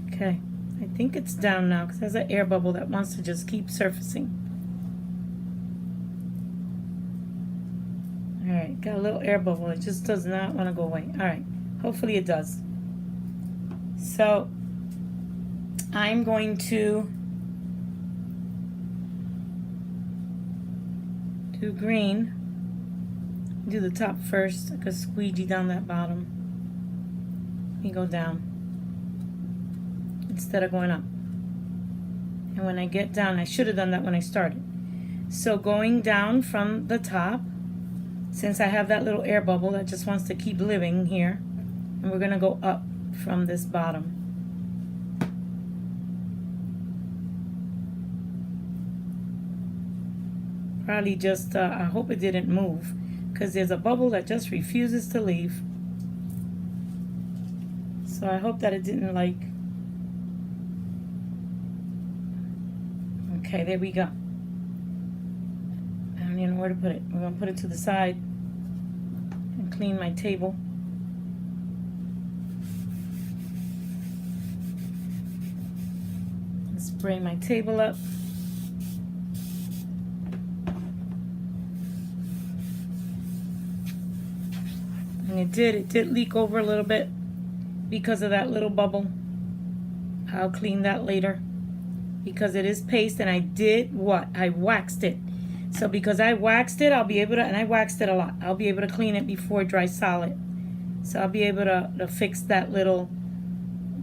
Okay. I think it's down now because there's an air bubble that wants to just keep surfacing. All right, got a little air bubble. It just does not want to go away. All right, hopefully it does. So I'm going to do green. Do the top first. I could squeegee down that bottom. Let me go down instead of going up. And when I get down, I should have done that when I started. So going down from the top, since I have that little air bubble that just wants to keep living here, and we're gonna go up from this bottom. Probably just, I hope it didn't move, because there's a bubble that just refuses to leave. So I hope that it didn't like. Okay, there we go. I don't even know where to put it. We're gonna put it to the side and clean my table. Spray my table up. And it did leak over a little bit because of that little bubble. I'll clean that later because it is paste, and I did what? I waxed it. So because I waxed it, I'll be able to, and I waxed it a lot, I'll be able to clean it before it dries solid. So I'll be able to fix that little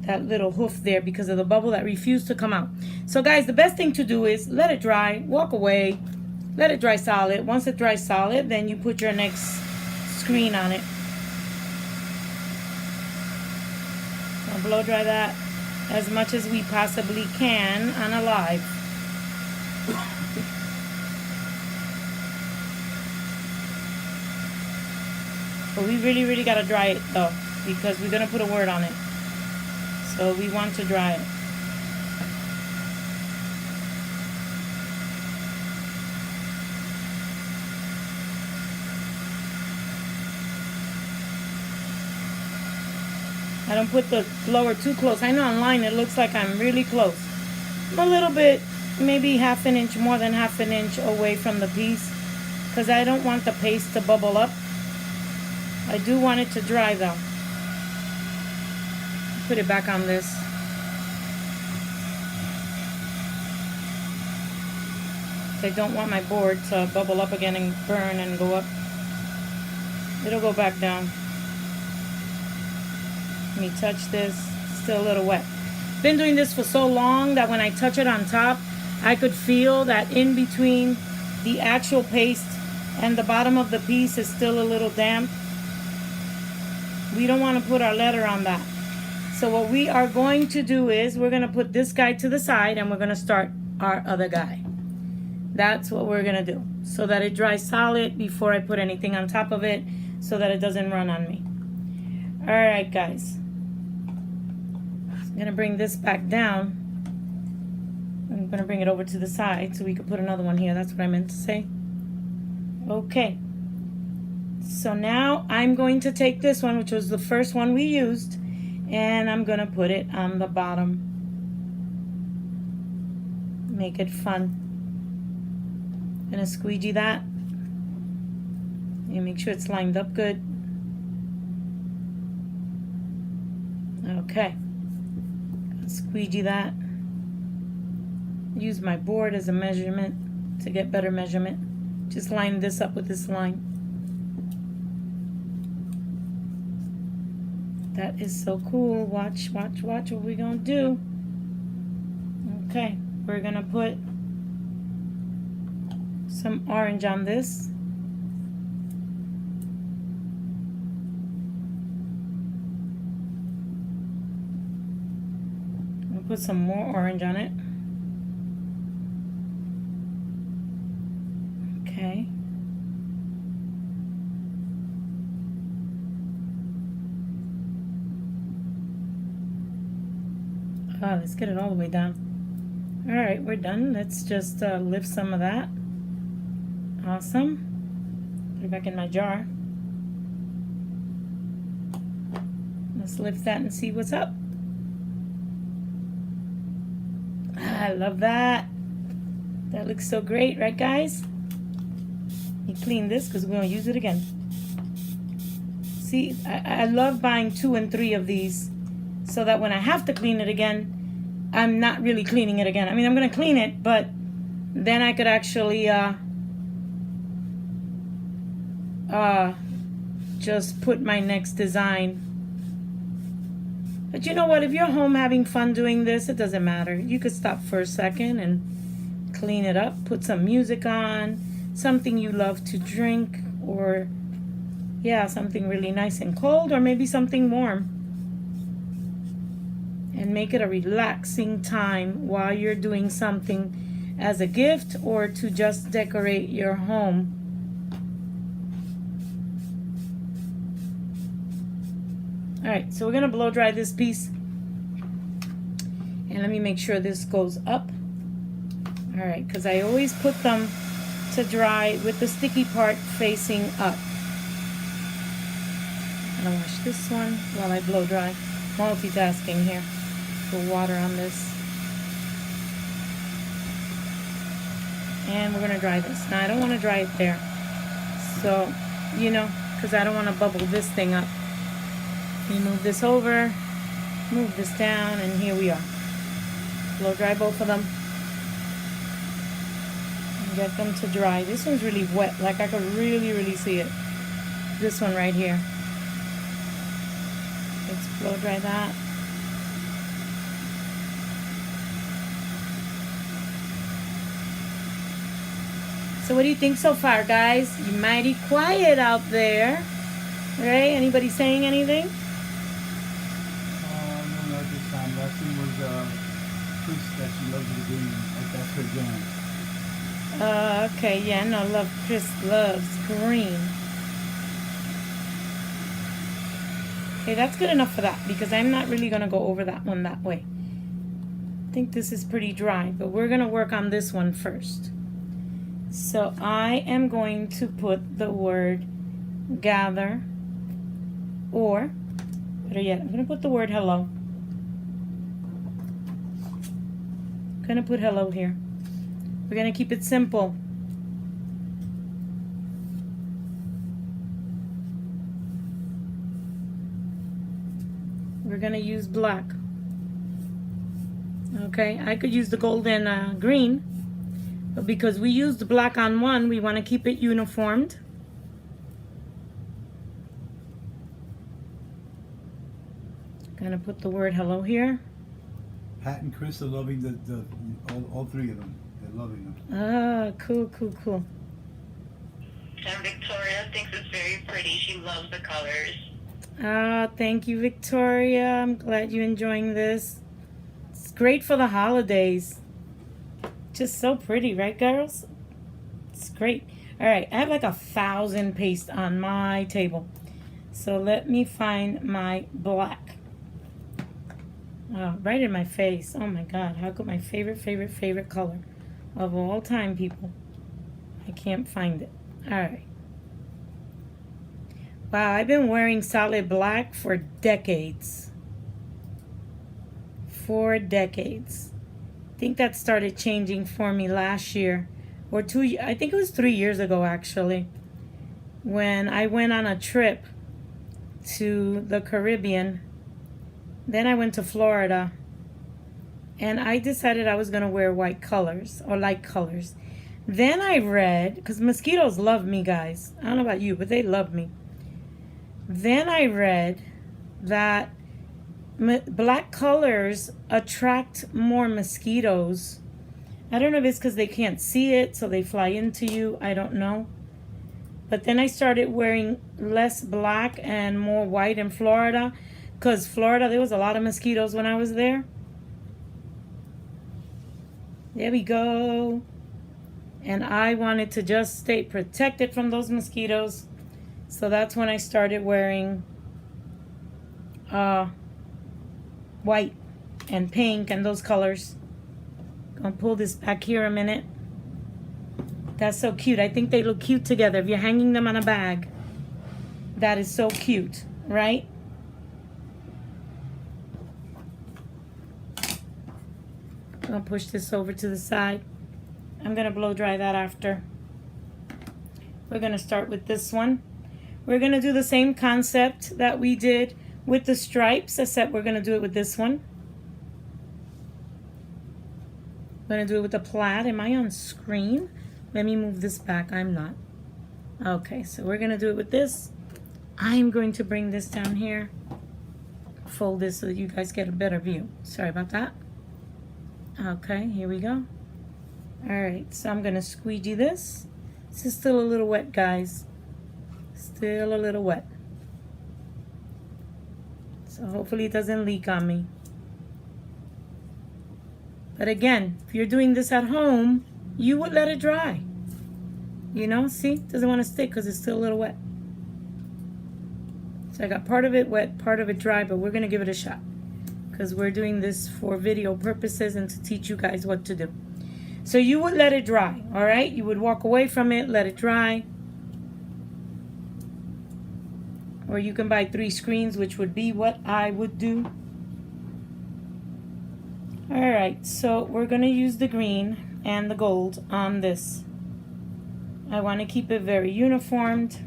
hoof there because of the bubble that refused to come out. So guys, the best thing to do is let it dry, walk away, let it dry solid. Once it dries solid, then you put your next screen on it. I'll blow dry that as much as we possibly can on a live. But we really gotta dry it though, because we're gonna put a word on it. So we want to dry it. I don't put the blower too close. I know online it looks like I'm really close. I'm a little bit, maybe half an inch, more than half an inch away from the piece, because I don't want the paste to bubble up. I do want it to dry though. Put it back on this. I don't want my board to bubble up again and burn and go up. It'll go back down. Let me touch this. Still a little wet. Been doing this for so long that when I touch it on top, I could feel that in between the actual paste and the bottom of the piece is still a little damp. We don't want to put our letter on that. So what we are going to do is we're going to put this guy to the side and we're going to start our other guy. That's what we're going to do, so that it dries solid before I put anything on top of it, so that it doesn't run on me. All right, guys. I'm going to bring this back down. I'm going to bring it over to the side so we can put another one here. That's what I meant to say. Okay. So now I'm going to take this one, which was the first one we used, and I'm going to put it on the bottom. Make it fun. I'm going to squeegee that. And make sure it's lined up good. Okay. Squeegee that. Use my board as a measurement to get better measurement. Just line this up with this line. That is so cool. Watch, watch, watch what we're gonna do. Okay, we're gonna put some orange on this. We'll put some more orange on it. Okay. Let's get it all the way down. All right, we're done. Let's just lift some of that. Awesome. Put it back in my jar. Let's lift that and see what's up. I love that. That looks so great, right guys? You clean this because we're going to use it again. See, I love buying 2 and 3 of these so that when I have to clean it again, I'm not really cleaning it again. I mean, I'm going to clean it, but then I could actually just put my next design. But you know what? If you're home having fun doing this, it doesn't matter. You could stop for a second and clean it up. Put some music on, something you love to drink, or yeah, something really nice and cold, or maybe something warm. And make it a relaxing time while you're doing something as a gift or to just decorate your home. All right, so we're gonna blow dry this piece. And let me make sure this goes up. All right, because I always put them to dry with the sticky part facing up. I'm gonna wash this one while I blow dry. Multitasking here. Put water on this. And we're gonna dry this. Now I don't want to dry it there. So, you know, because I don't want to bubble this thing up. You move this over, move this down, and here we are. Blow dry both of them. And get them to dry. This one's really wet, like I could really see it. This one right here. Let's blow dry that. So what do you think so far, guys? You're mighty quiet out there. Right? Anybody saying anything? No, not this time. Last thing was Chris that she loves the green. Like that's her jam. Okay, yeah, no, Chris loves green. Okay, that's good enough for that because I'm not really gonna go over that one that way. I think this is pretty dry, but we're gonna work on this one first. So I am going to put the word gather, or better yet, I'm gonna put the word hello. I'm gonna put hello here. We're gonna keep it simple. We're gonna use black. Okay, I could use the gold and green, but because we used black on one, we want to keep it uniformed. Gonna put the word hello here. Pat and Chris are loving all 3 of them. They're loving them. Ah, cool. And Victoria thinks it's very pretty. She loves the colors. Ah, thank you, Victoria. I'm glad you're enjoying this. It's great for the holidays. Just so pretty, right, girls? It's great. All right, I have like 1,000 paste on my table. So let me find my black. Oh, right in my face. Oh my God, how could my favorite color of all time, people? I can't find it. All right. Wow, I've been wearing solid black for decades. I think that started changing for me last year or 2. I think it was 3 years ago actually, when I went on a trip to the Caribbean. Then I went to Florida, and I decided I was gonna wear white colors or light colors. Then I read, because mosquitoes love me, guys. I don't know about you, but they love me. Then I read that black colors attract more mosquitoes. I don't know if it's because they can't see it, so they fly into you. I don't know. But then I started wearing less black and more white in Florida. Because Florida, there was a lot of mosquitoes when I was there. There we go. And I wanted to just stay protected from those mosquitoes. So that's when I started wearing white and pink and those colors. Gonna pull this back here a minute. That's so cute. I think they look cute together. If you're hanging them on a bag, that is so cute, right? I'll push this over to the side. I'm gonna blow dry that after. We're gonna start with this one. We're gonna do the same concept that we did with the stripes, except we're gonna do it with this one. I'm gonna do it with the plaid. Am I on screen? Let me move this back. I'm not. Okay, so we're gonna do it with this. I'm going to bring this down here. Fold this so that you guys get a better view. Sorry about that. Okay, here we go. Alright, so I'm gonna squeegee this. This is still a little wet, guys. Still a little wet. So hopefully it doesn't leak on me. But again, if you're doing this at home, you would let it dry. You know, see? Doesn't want to stick because it's still a little wet. So I got part of it wet, part of it dry, but we're going to give it a shot. Because we're doing this for video purposes and to teach you guys what to do. So you would let it dry, alright? You would walk away from it, let it dry. Or you can buy 3 screens, which would be what I would do. Alright, so we're going to use the green and the gold on this. I want to keep it very uniformed.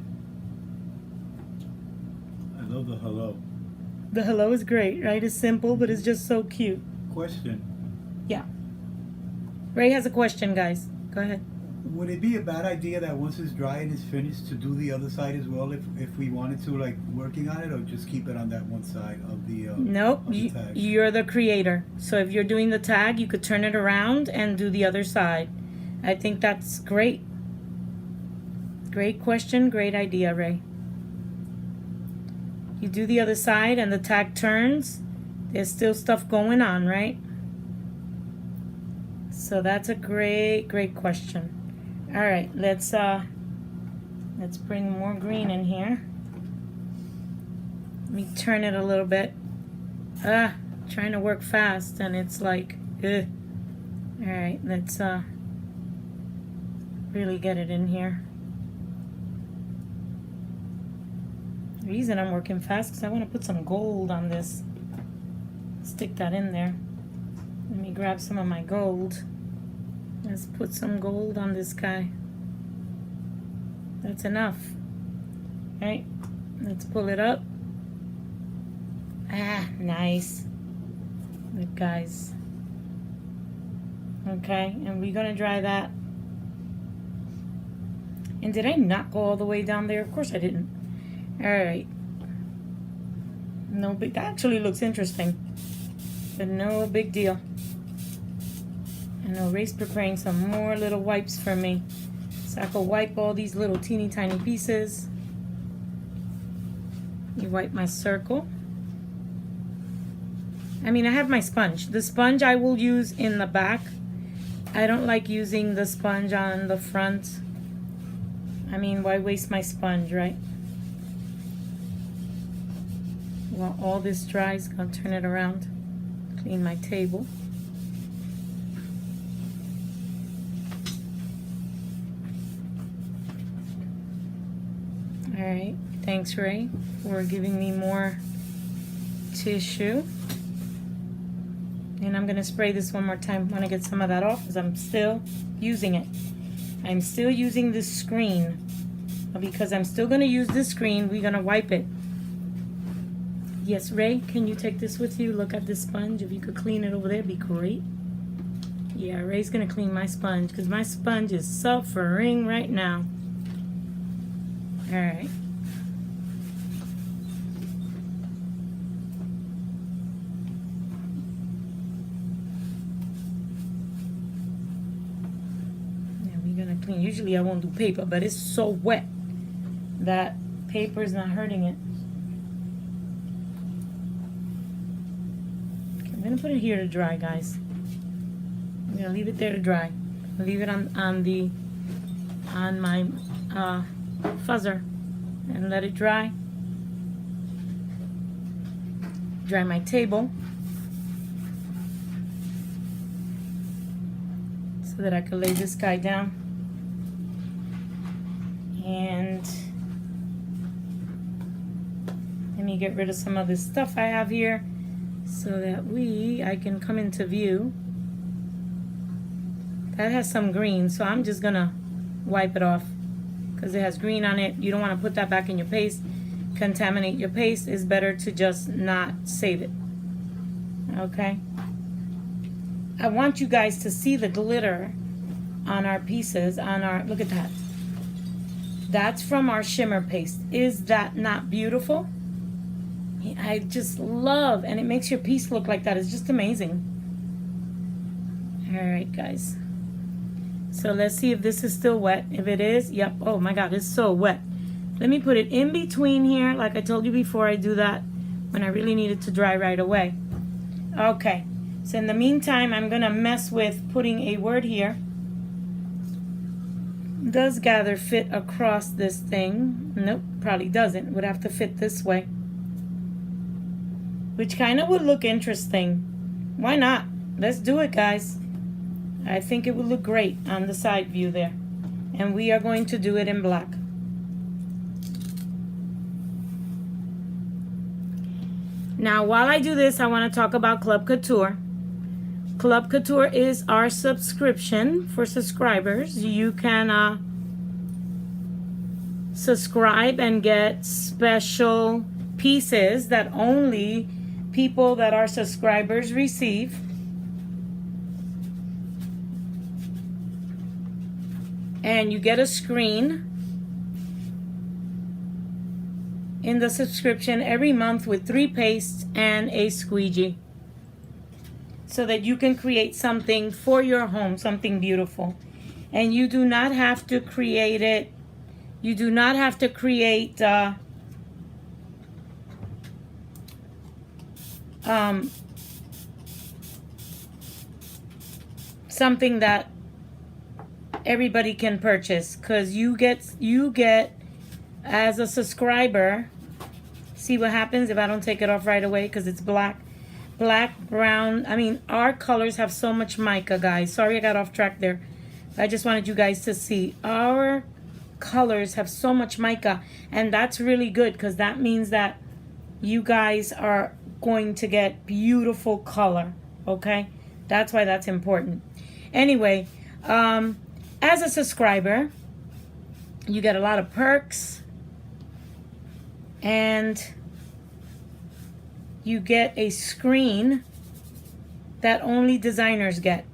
I love the hello. The hello is great, right? It's simple, but it's just so cute. Question. Yeah. Ray has a question, guys. Go ahead. Would it be a bad idea that once it's dry and it's finished to do the other side as well if we wanted to, like, working on it, or just keep it on that one side of the Nope, of the tag? you're the creator. So if you're doing the tag, you could turn it around and do the other side. I think that's great. Great question, great idea, Ray. You do the other side and the tag turns, there's still stuff going on, right? So that's a great question. All right, let's bring more green in here. Let me turn it a little bit. Trying to work fast and it's like, ugh. All right, let's really get it in here. The reason I'm working fast because I want to put some gold on this. Stick that in there. Let me grab some of my gold. Let's put some gold on this guy. That's enough. Right? Let's pull it up. Nice. Look, guys. Okay, and we're gonna dry that. And did I not go all the way down there? Of course I didn't. Alright. No big, that actually looks interesting. But no big deal. I know Ray's preparing some more little wipes for me. So I can wipe all these little teeny tiny pieces. You wipe my circle. I mean, I have my sponge. The sponge I will use in the back. I don't like using the sponge on the front. I mean, why waste my sponge, right? While all this dries, I'll turn it around. Clean my table. Alright, thanks Ray for giving me more tissue. And I'm going to spray this one more time. I want to get some of that off because I'm still using it. I'm still using this screen. Because I'm still going to use this screen, we're going to wipe it. Yes, Ray, can you take this with you? Look at this sponge. If you could clean it over there, it'd be great. Yeah, Ray's going to clean my sponge because my sponge is suffering right now. Alright. mean, usually I won't do paper, but it's so wet that paper is not hurting it. Okay, I'm gonna put it here to dry, guys. I'm gonna leave it there to dry. I'll leave it on my fuzzer and let it dry. Dry my table so that I can lay this guy down. And let me get rid of some of this stuff I have here so that I can come into view. That has some green, so I'm just gonna wipe it off because it has green on it. You don't want to put that back in your paste, contaminate your paste. It's better to just not save it. Okay, I want you guys to see the glitter on our pieces, on our, look at that. That's from our shimmer paste. Is that not beautiful? I just love, and it makes your piece look like that. It's just amazing. All right, guys. So let's see if this is still wet. If it is, yep. Oh my God, it's so wet. Let me put it in between here. Like I told you before, I do that when I really need it to dry right away. Okay, so in the meantime, I'm gonna mess with putting a word here. Does gather fit across this thing? Nope, probably doesn't. Would have to fit this way. Which kind of would look interesting. Why not? Let's do it, guys. I think it would look great on the side view there. And we are going to do it in black. Now, while I do this, I want to talk about Chalk Couture. Chalk Couture is our subscription for subscribers. You can subscribe and get special pieces that only people that are subscribers receive. And you get a screen in the subscription every month with 3 pastes and a squeegee, so that you can create something for your home, something beautiful. And you do not have to create it. You do not have to create something that everybody can purchase, because you get as a subscriber. See what happens if I don't take it off right away, because it's black, brown. I mean, our colors have so much mica, guys. Sorry I got off track there. I just wanted you guys to see our colors have so much mica, and that's really good, because that means that you guys are going to get beautiful color. Okay, that's why that's important. Anyway, as a subscriber, you get a lot of perks, and you get a screen that only designers get.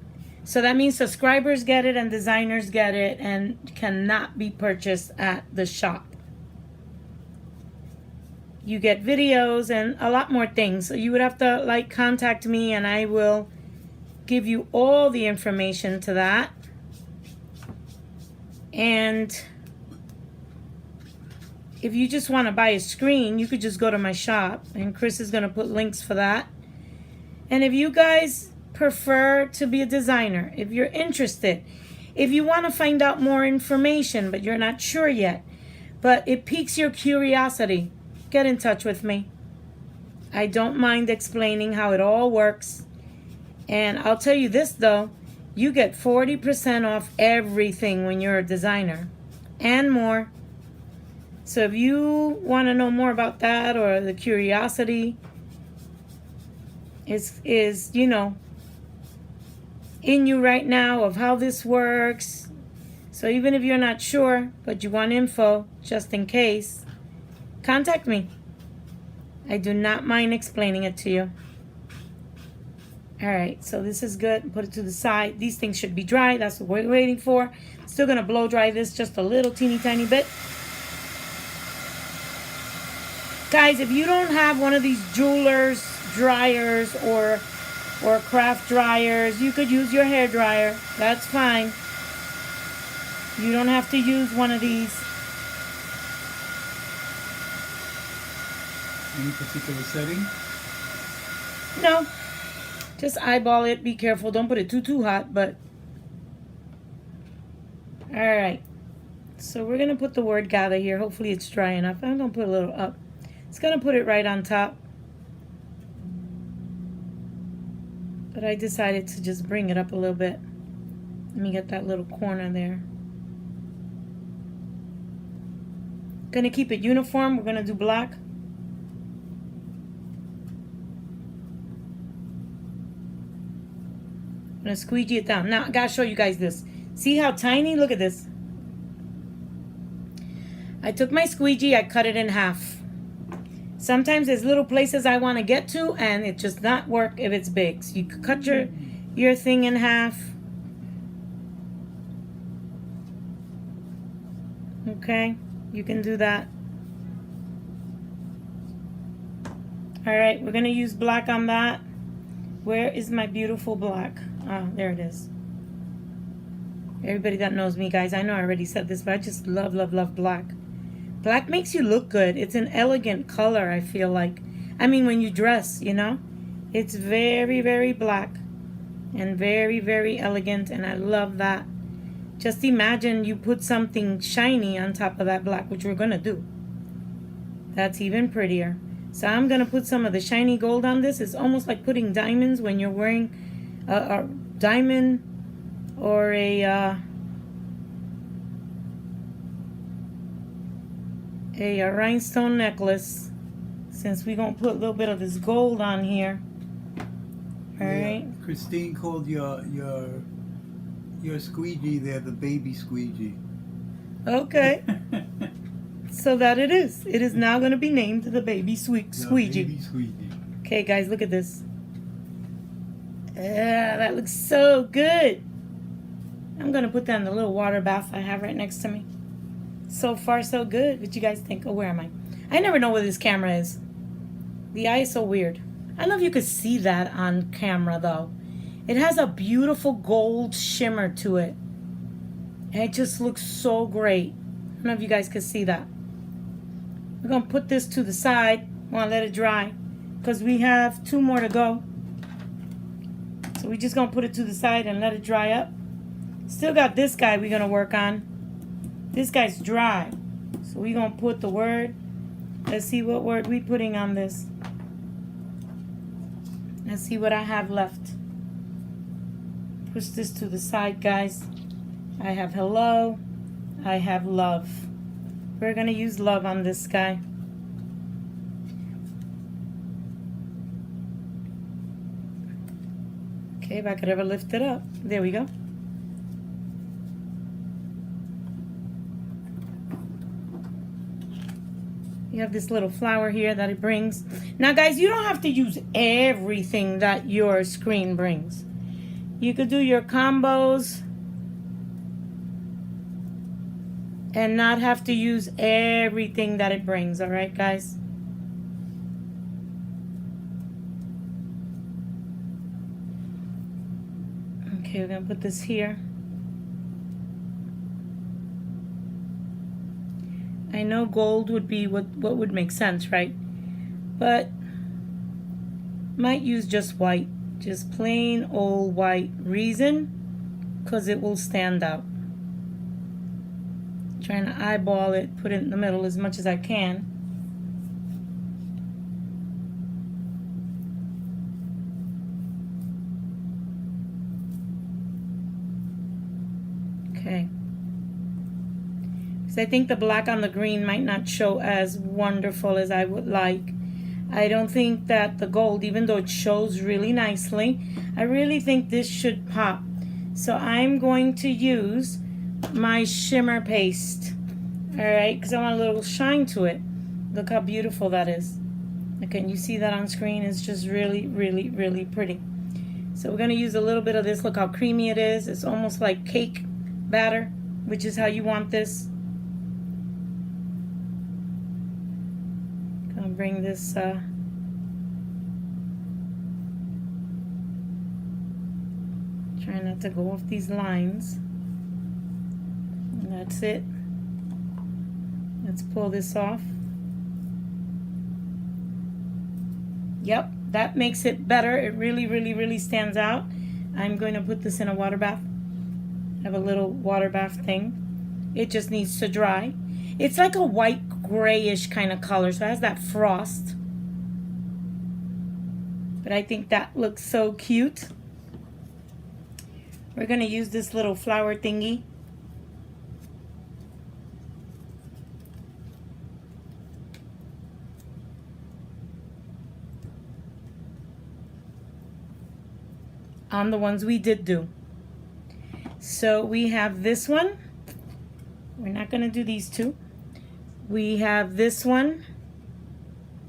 So that means subscribers get it and designers get it, and cannot be purchased at the shop. You get videos and a lot more things. So you would have to contact me, and I will give you all the information to that. And if you just want to buy a screen, you could just go to my shop, and Chris is going to put links for that. And if you guys prefer to be a designer, if you're interested, if you want to find out more information but you're not sure yet, but it piques your curiosity, get in touch with me. I don't mind explaining how it all works. And I'll tell you this though, you get 40% off everything when you're a designer, and more. So if you want to know more about that, or the curiosity is you know, in you right now of how this works, so even if you're not sure but you want info just in case, contact me. I do not mind explaining it to you. All right, so this is good. Put it to the side. These things should be dry. That's what we're waiting for. Still gonna blow dry this just a little teeny tiny bit. Guys, if you don't have one of these jeweler's dryers or craft dryers, you could use your hair dryer. That's fine. You don't have to use one of these. Any particular setting? No. Just eyeball it. Be careful. Don't put it too hot, but... Alright. So we're going to put the word gather here. Hopefully it's dry enough. I'm going to put a little up. It's going to put it right on top. But I decided to just bring it up a little bit. Let me get that little corner there. Going to keep it uniform. We're going to do black. I'm going to squeegee it down. Now, I got to show you guys this. See how tiny? Look at this. I took my squeegee, I cut it in half. Sometimes there's little places I want to get to, and it just not work if it's big. So you could cut your thing in half. Okay, you can do that. All right, we're gonna use black on that. Where is my beautiful black? Oh, there it is. Everybody that knows me, guys, I know I already said this, but I just love, love, love black. Black makes you look good. It's an elegant color, I feel like. I mean, when you dress, you know? It's very, very black and very, very elegant, and I love that. Just imagine you put something shiny on top of that black, which we're going to do. That's even prettier. So I'm going to put some of the shiny gold on this. It's almost like putting diamonds when you're wearing a diamond or a rhinestone necklace. Since we're going to put a little bit of this gold on here. All right. Christine called your squeegee there the baby squeegee. Okay. So that it is. It is now going to be named the baby squeegee. Baby squeegee. Okay, guys, look at this. That looks so good. I'm going to put that in the little water bath I have right next to me. So far, so good. What you guys think? Oh, where am I? I never know where this camera is. The eye is so weird. I don't know if you could see that on camera, though. It has a beautiful gold shimmer to it. And it just looks so great. I don't know if you guys could see that. We're going to put this to the side. I want to let it dry. Because we have 2 more to go. So we're just going to put it to the side and let it dry up. Still got this guy we're going to work on. This guy's dry. So we're going to put the word. Let's see what word we're putting on this. Let's see what I have left. Push this to the side, guys. I have hello. I have love. We're going to use love on this guy. Okay, if I could ever lift it up. There we go. You have this little flower here that it brings. Now, guys, you don't have to use everything that your screen brings. You could do your combos and not have to use everything that it brings. All right, guys? Okay, we're going to put this here. I know gold would be what would make sense, right? But might use just white. Just plain old white. Reason? Because it will stand out. Trying to eyeball it, put it in the middle as much as I can. Okay. I think the black on the green might not show as wonderful as I would like. I don't think that the gold, even though it shows really nicely, I really think this should pop. So I'm going to use my shimmer paste. Alright, because I want a little shine to it. Look how beautiful that is. Can you see that on screen? It's just really, really, really pretty. So we're going to use a little bit of this. Look how creamy it is. It's almost like cake batter, which is how you want this. Bring this try not to go off these lines. I'm That's it. Let's pull this off. Yep, that makes it better. It really, really, really stands out. I'm going to put this in a water bath. I have a little water bath thing. It just needs to dry. It's like a white grayish kind of color, so it has that frost. But I think that looks so cute. We're going to use this little flower thingy. On the ones we did do. So we have this one. We're not going to do these two. We have this one.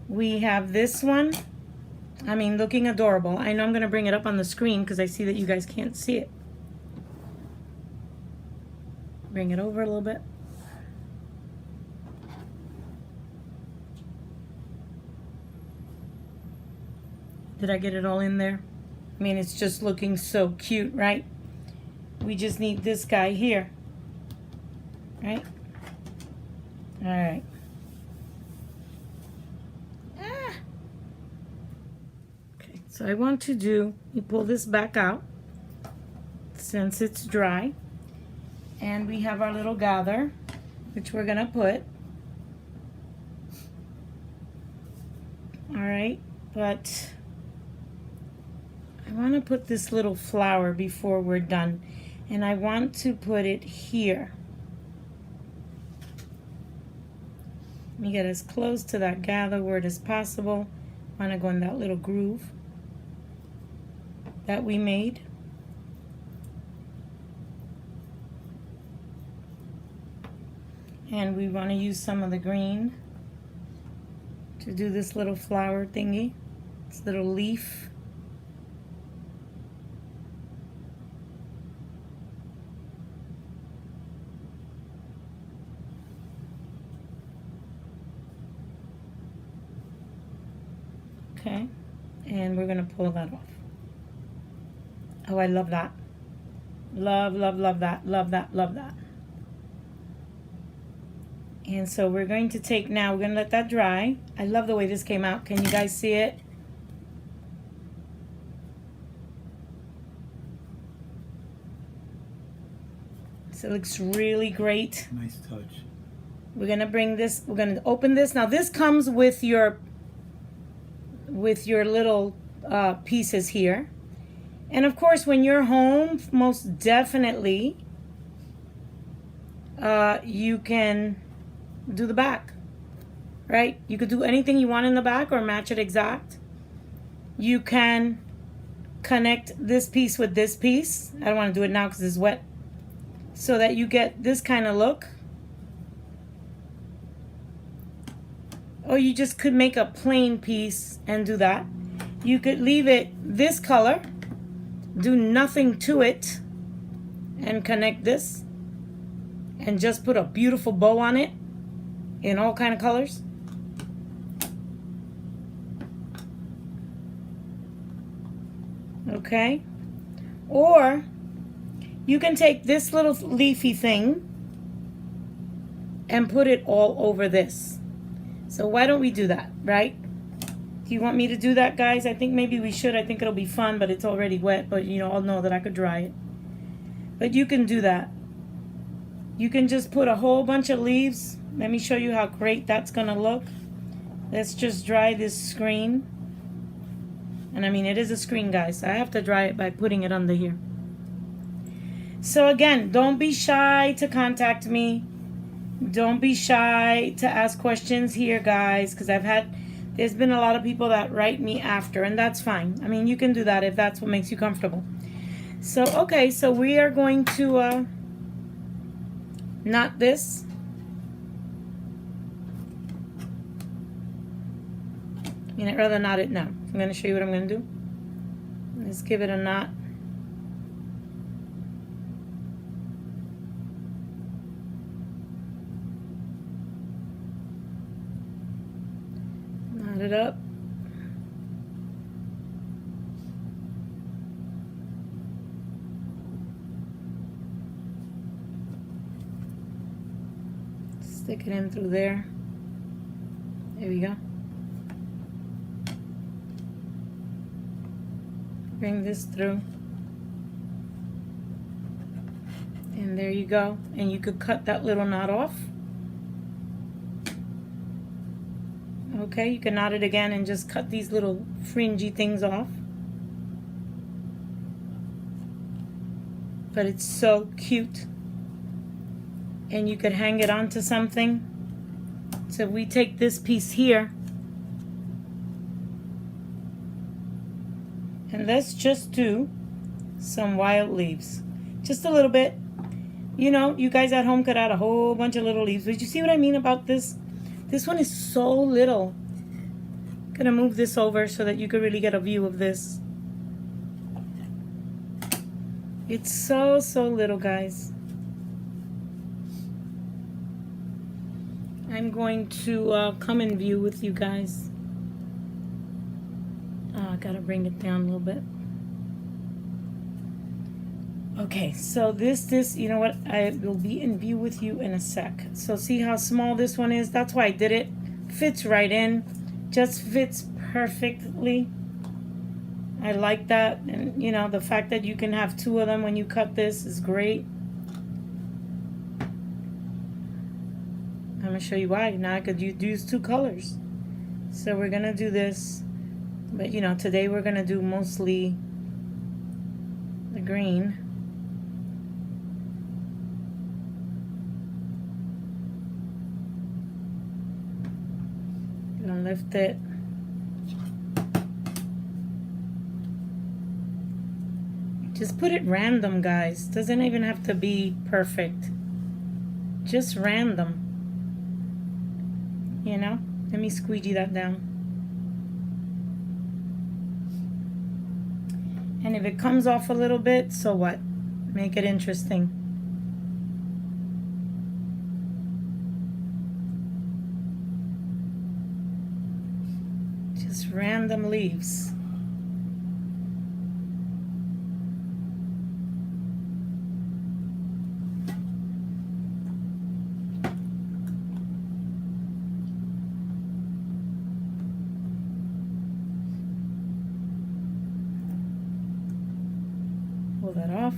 We have this one. I mean, looking adorable. I know I'm going to bring it up on the screen because I see that you guys can't see it. Bring it over a little bit. Did I get it all in there? I mean, it's just looking so cute, right? We just need this guy here, right? All right. Okay, so I want to do, you pull this back out since it's dry. And we have our little gather, which we're gonna put. All right, but I want to put this little flower before we're done, and I want to put it here. Let me get as close to that gather word as possible. I want to go in that little groove that we made. And we want to use some of the green to do this little flower thingy, this little leaf. Okay, and we're going to pull that off. Oh, I love that. Love, love, love that. Love that, love that. And so we're going to take now, we're going to let that dry. I love the way this came out. Can you guys see it? So it looks really great. Nice touch. We're going to bring this, we're going to open this. Now this comes with your little pieces here. And of course, when you're home, most definitely, you can do the back, right? You could do anything you want in the back or match it exact. You can connect this piece with this piece. I don't want to do it now because it's wet. So that you get this kind of look. Or you just could make a plain piece and do that. You could leave it this color, do nothing to it, and connect this. And just put a beautiful bow on it in all kind of colors. Okay. Or you can take this little leafy thing and put it all over this. So why don't we do that, right? Do you want me to do that, guys? I think maybe we should. I think it'll be fun, but it's already wet. But you know, I'll know that I could dry it. But you can do that. You can just put a whole bunch of leaves. Let me show you how great that's gonna look. Let's just dry this screen. And I mean, it is a screen, guys. So I have to dry it by putting it under here. So again, don't be shy to contact me. Don't be shy to ask questions here, guys, because there's been a lot of people that write me after, and that's fine. I mean, you can do that if that's what makes you comfortable. So, okay, so we are going to knot this. I mean, I'd rather knot it now. I'm going to show you what I'm going to do. Let's give it a knot. Knot it up. Stick it in through there. There we go. Bring this through. And there you go. And you could cut that little knot off. Okay, you can knot it again and just cut these little fringy things off. But it's so cute. And you could hang it onto something. So we take this piece here. And let's just do some wild leaves. Just a little bit. You know, you guys at home could add a whole bunch of little leaves. But you see what I mean about this? This one is so little. I'm gonna move this over so that you can really get a view of this. It's so, so little, guys. I'm going to come in view with you guys. Oh, I gotta bring it down a little bit. Okay, so this, you know what? I will be in view with you in a sec. So see how small this one is? That's why I did it. Fits right in. Just fits perfectly. I like that. And, you know, the fact that you can have two of them when you cut this is great. I'm going to show you why. Now I could use two colors. So we're going to do this. But, you know, today we're going to do mostly the green. Gonna lift it. Just put it random, guys. Doesn't even have to be perfect. Just random. You know? Let me squeegee that down. And if it comes off a little bit, so what? Make it interesting. Just random leaves. Pull that off.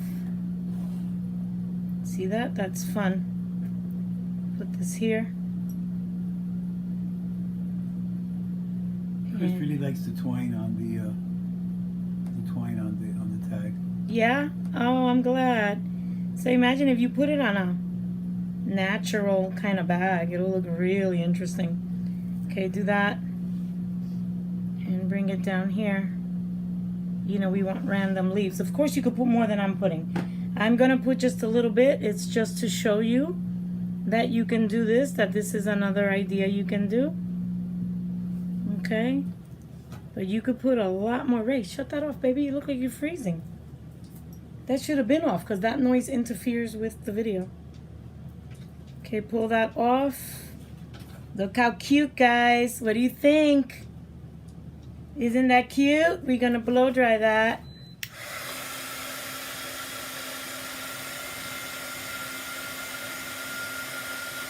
See that? That's fun. Put this here. Chris really likes the twine on the tag. Yeah? Oh, I'm glad. So imagine if you put it on a natural kind of bag. It'll look really interesting. Okay, do that. And bring it down here. You know, we want random leaves. Of course, you could put more than I'm putting. I'm going to put just a little bit. It's just to show you that you can do this, that this is another idea you can do. Okay? But you could put a lot more. Ray, shut that off, baby. You look like you're freezing. That should have been off because that noise interferes with the video. Okay, pull that off. Look how cute, guys. What do you think? Isn't that cute? We're going to blow dry that.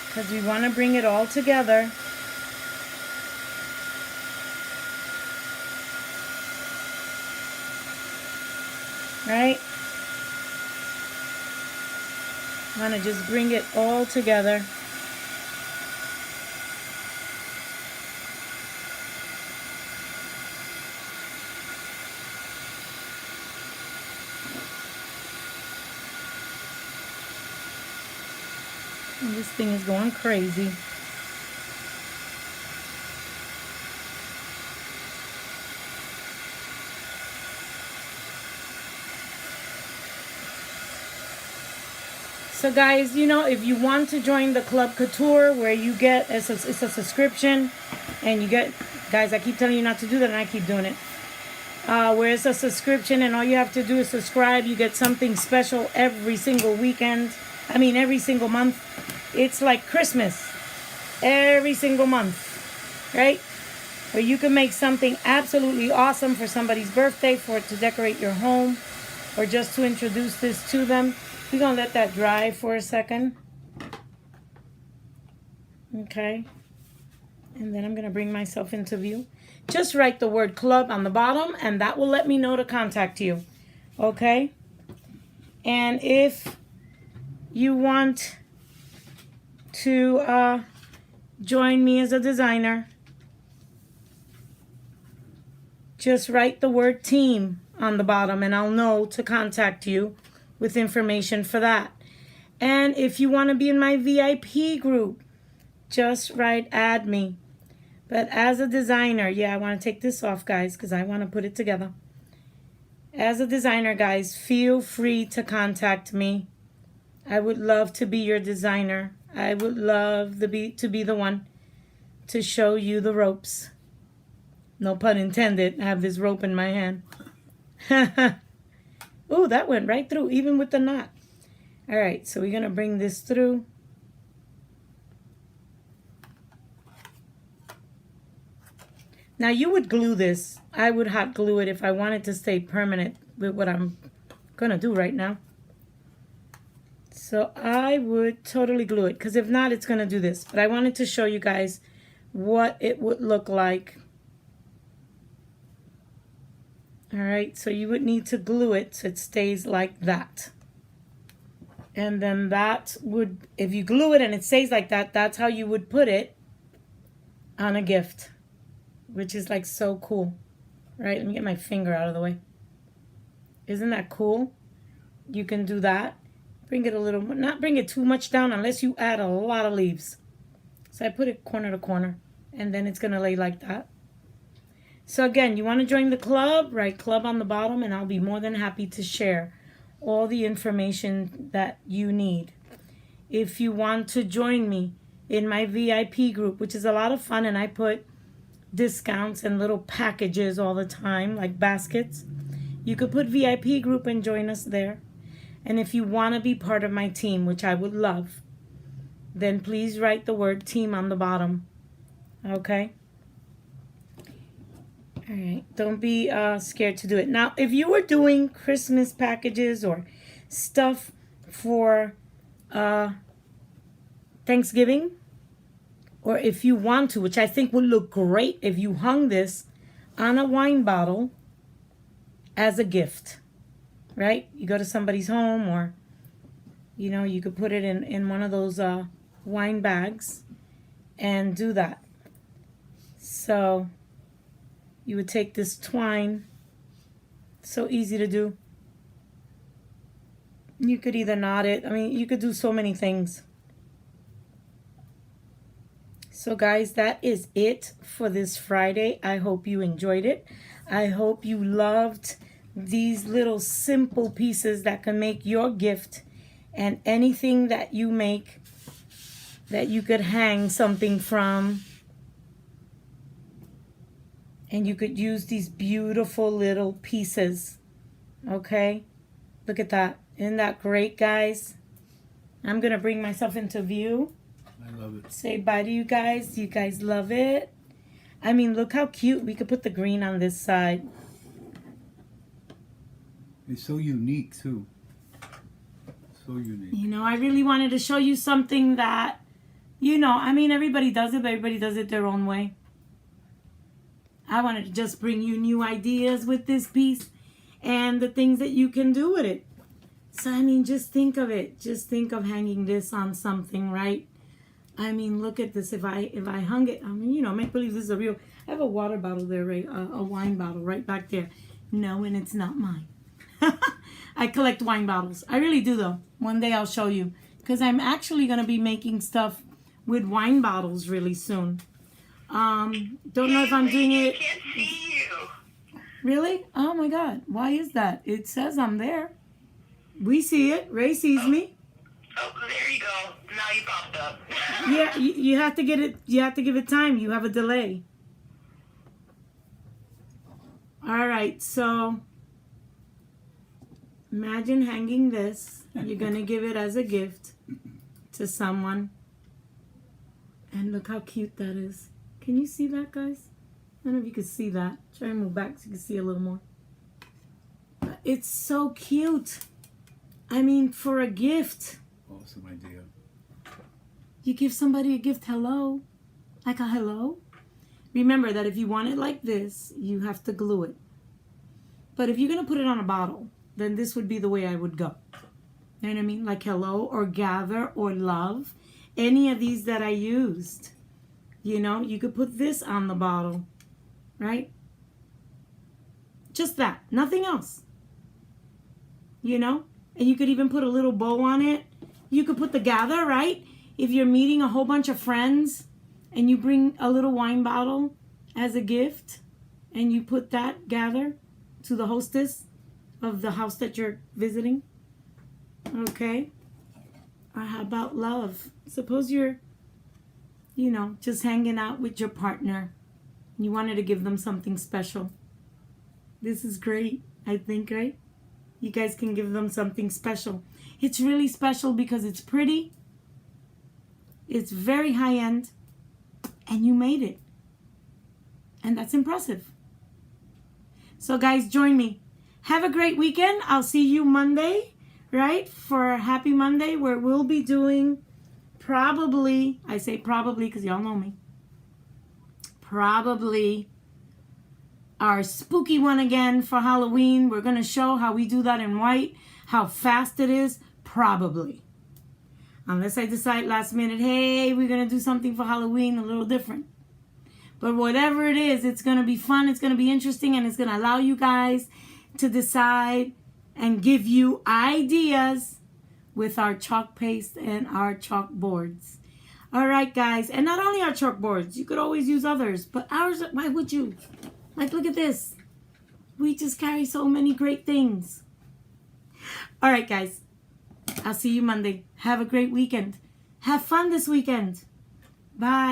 Because we want to bring it all together. Right? Want to just bring it all together. And this thing is going crazy. So guys, you know, if you want to join the Chalk Couture, where you get, it's a subscription, and you get, guys, I keep telling you not to do that, and I keep doing it. Where it's a subscription, and all you have to do is subscribe. You get something special every single weekend. I mean, every single month. It's like Christmas. Every single month. Right? Where you can make something absolutely awesome for somebody's birthday, for it to decorate your home, or just to introduce this to them. We're going to let that dry for a second. Okay. And then I'm going to bring myself into view. Just write the word club on the bottom, and that will let me know to contact you. Okay? And if you want to join me as a designer, just write the word team on the bottom, and I'll know to contact you with information for that. And if you want to be in my VIP group, just write add me. But as a designer, yeah, I want to take this off, guys, because I want to put it together. As a designer, guys, feel free to contact me. I would love to be your designer. I would love to be the one to show you the ropes. No pun intended. I have this rope in my hand. Ooh, that went right through, even with the knot. All right, so we're going to bring this through. Now, you would glue this. I would hot glue it if I wanted to stay permanent with what I'm going to do right now. So I would totally glue it, because if not, it's going to do this. But I wanted to show you guys what it would look like. All right, so you would need to glue it so it stays like that. And then that would, if you glue it and it stays like that, that's how you would put it on a gift, which is like so cool. Right, let me get my finger out of the way. Isn't that cool? You can do that. Bring it a little, not bring it too much down unless you add a lot of leaves. So I put it corner to corner, and then it's gonna lay like that. So again, you want to join the club, write club on the bottom, and I'll be more than happy to share all the information that you need. If you want to join me in my VIP group, which is a lot of fun, and I put discounts and little packages all the time, like baskets, you could put VIP group and join us there. And if you want to be part of my team, which I would love, then please write the word team on the bottom. Okay? All right, don't be scared to do it. Now, if you were doing Christmas packages or stuff for Thanksgiving, or if you want to, which I think would look great if you hung this on a wine bottle as a gift, right? You go to somebody's home, or, you know, you could put it in one of those wine bags and do that. So you would take this twine, so easy to do. You could either knot it. I mean, you could do so many things. So guys, that is it for this Friday. I hope you enjoyed it. I hope you loved these little simple pieces that can make your gift, and anything that you make that you could hang something from. And you could use these beautiful little pieces. Okay? Look at that. Isn't that great, guys? I'm going to bring myself into view. I love it. Say bye to you guys. You guys love it. I mean, look how cute. We could put the green on this side. It's so unique, too. So unique. You know, I really wanted to show you something that, you know, I mean, everybody does it, but everybody does it their own way. I wanted to just bring you new ideas with this piece and the things that you can do with it. So, I mean, just think of it. Just think of hanging this on something, right? I mean, look at this. If I hung it, I mean, you know, make believe this is a real, I have a water bottle there, right? A wine bottle right back there. No, and it's not mine. I collect wine bottles. I really do, though. One day I'll show you, because I'm actually going to be making stuff with wine bottles really soon. Don't know if I'm doing it. I can't see you. Really? Oh my God. Why is that? It says I'm there. We see it. Ray sees me. Oh, there you go. Now you popped up. Yeah, you have to get it. You have to give it time. You have a delay. All right. So imagine hanging this. You're going to give it as a gift to someone. And look how cute that is. Can you see that, guys? I don't know if you can see that. Try and move back so you can see a little more. It's so cute. I mean, for a gift. Awesome idea. You give somebody a gift hello, like a hello. Remember that if you want it like this, you have to glue it. But if you're going to put it on a bottle, then this would be the way I would go. You know what I mean? Like hello or gather or love. Any of these that I used. You know, you could put this on the bottle, right? Just that, nothing else. You know? And you could even put a little bow on it. You could put the gather, right? If you're meeting a whole bunch of friends and you bring a little wine bottle as a gift and you put that gather to the hostess of the house that you're visiting. Okay? Or how about love? Suppose you're, you know, just hanging out with your partner. You wanted to give them something special. This is great, I think, right? You guys can give them something special. It's really special because it's pretty. It's very high-end. And you made it. And that's impressive. So guys, join me. Have a great weekend. I'll see you Monday, right? For Happy Monday, where we'll be doing probably, I say probably because y'all know me, probably our spooky one again for Halloween. We're going to show how we do that in white, how fast it is, probably. Unless I decide last minute, hey, we're going to do something for Halloween a little different. But whatever it is, it's going to be fun, it's going to be interesting, and it's going to allow you guys to decide and give you ideas with our chalk paste and our chalkboards. All right, guys. And not only our chalkboards, you could always use others, but ours, why would you? Like, look at this. We just carry so many great things. All right, guys. I'll see you Monday. Have a great weekend. Have fun this weekend. Bye.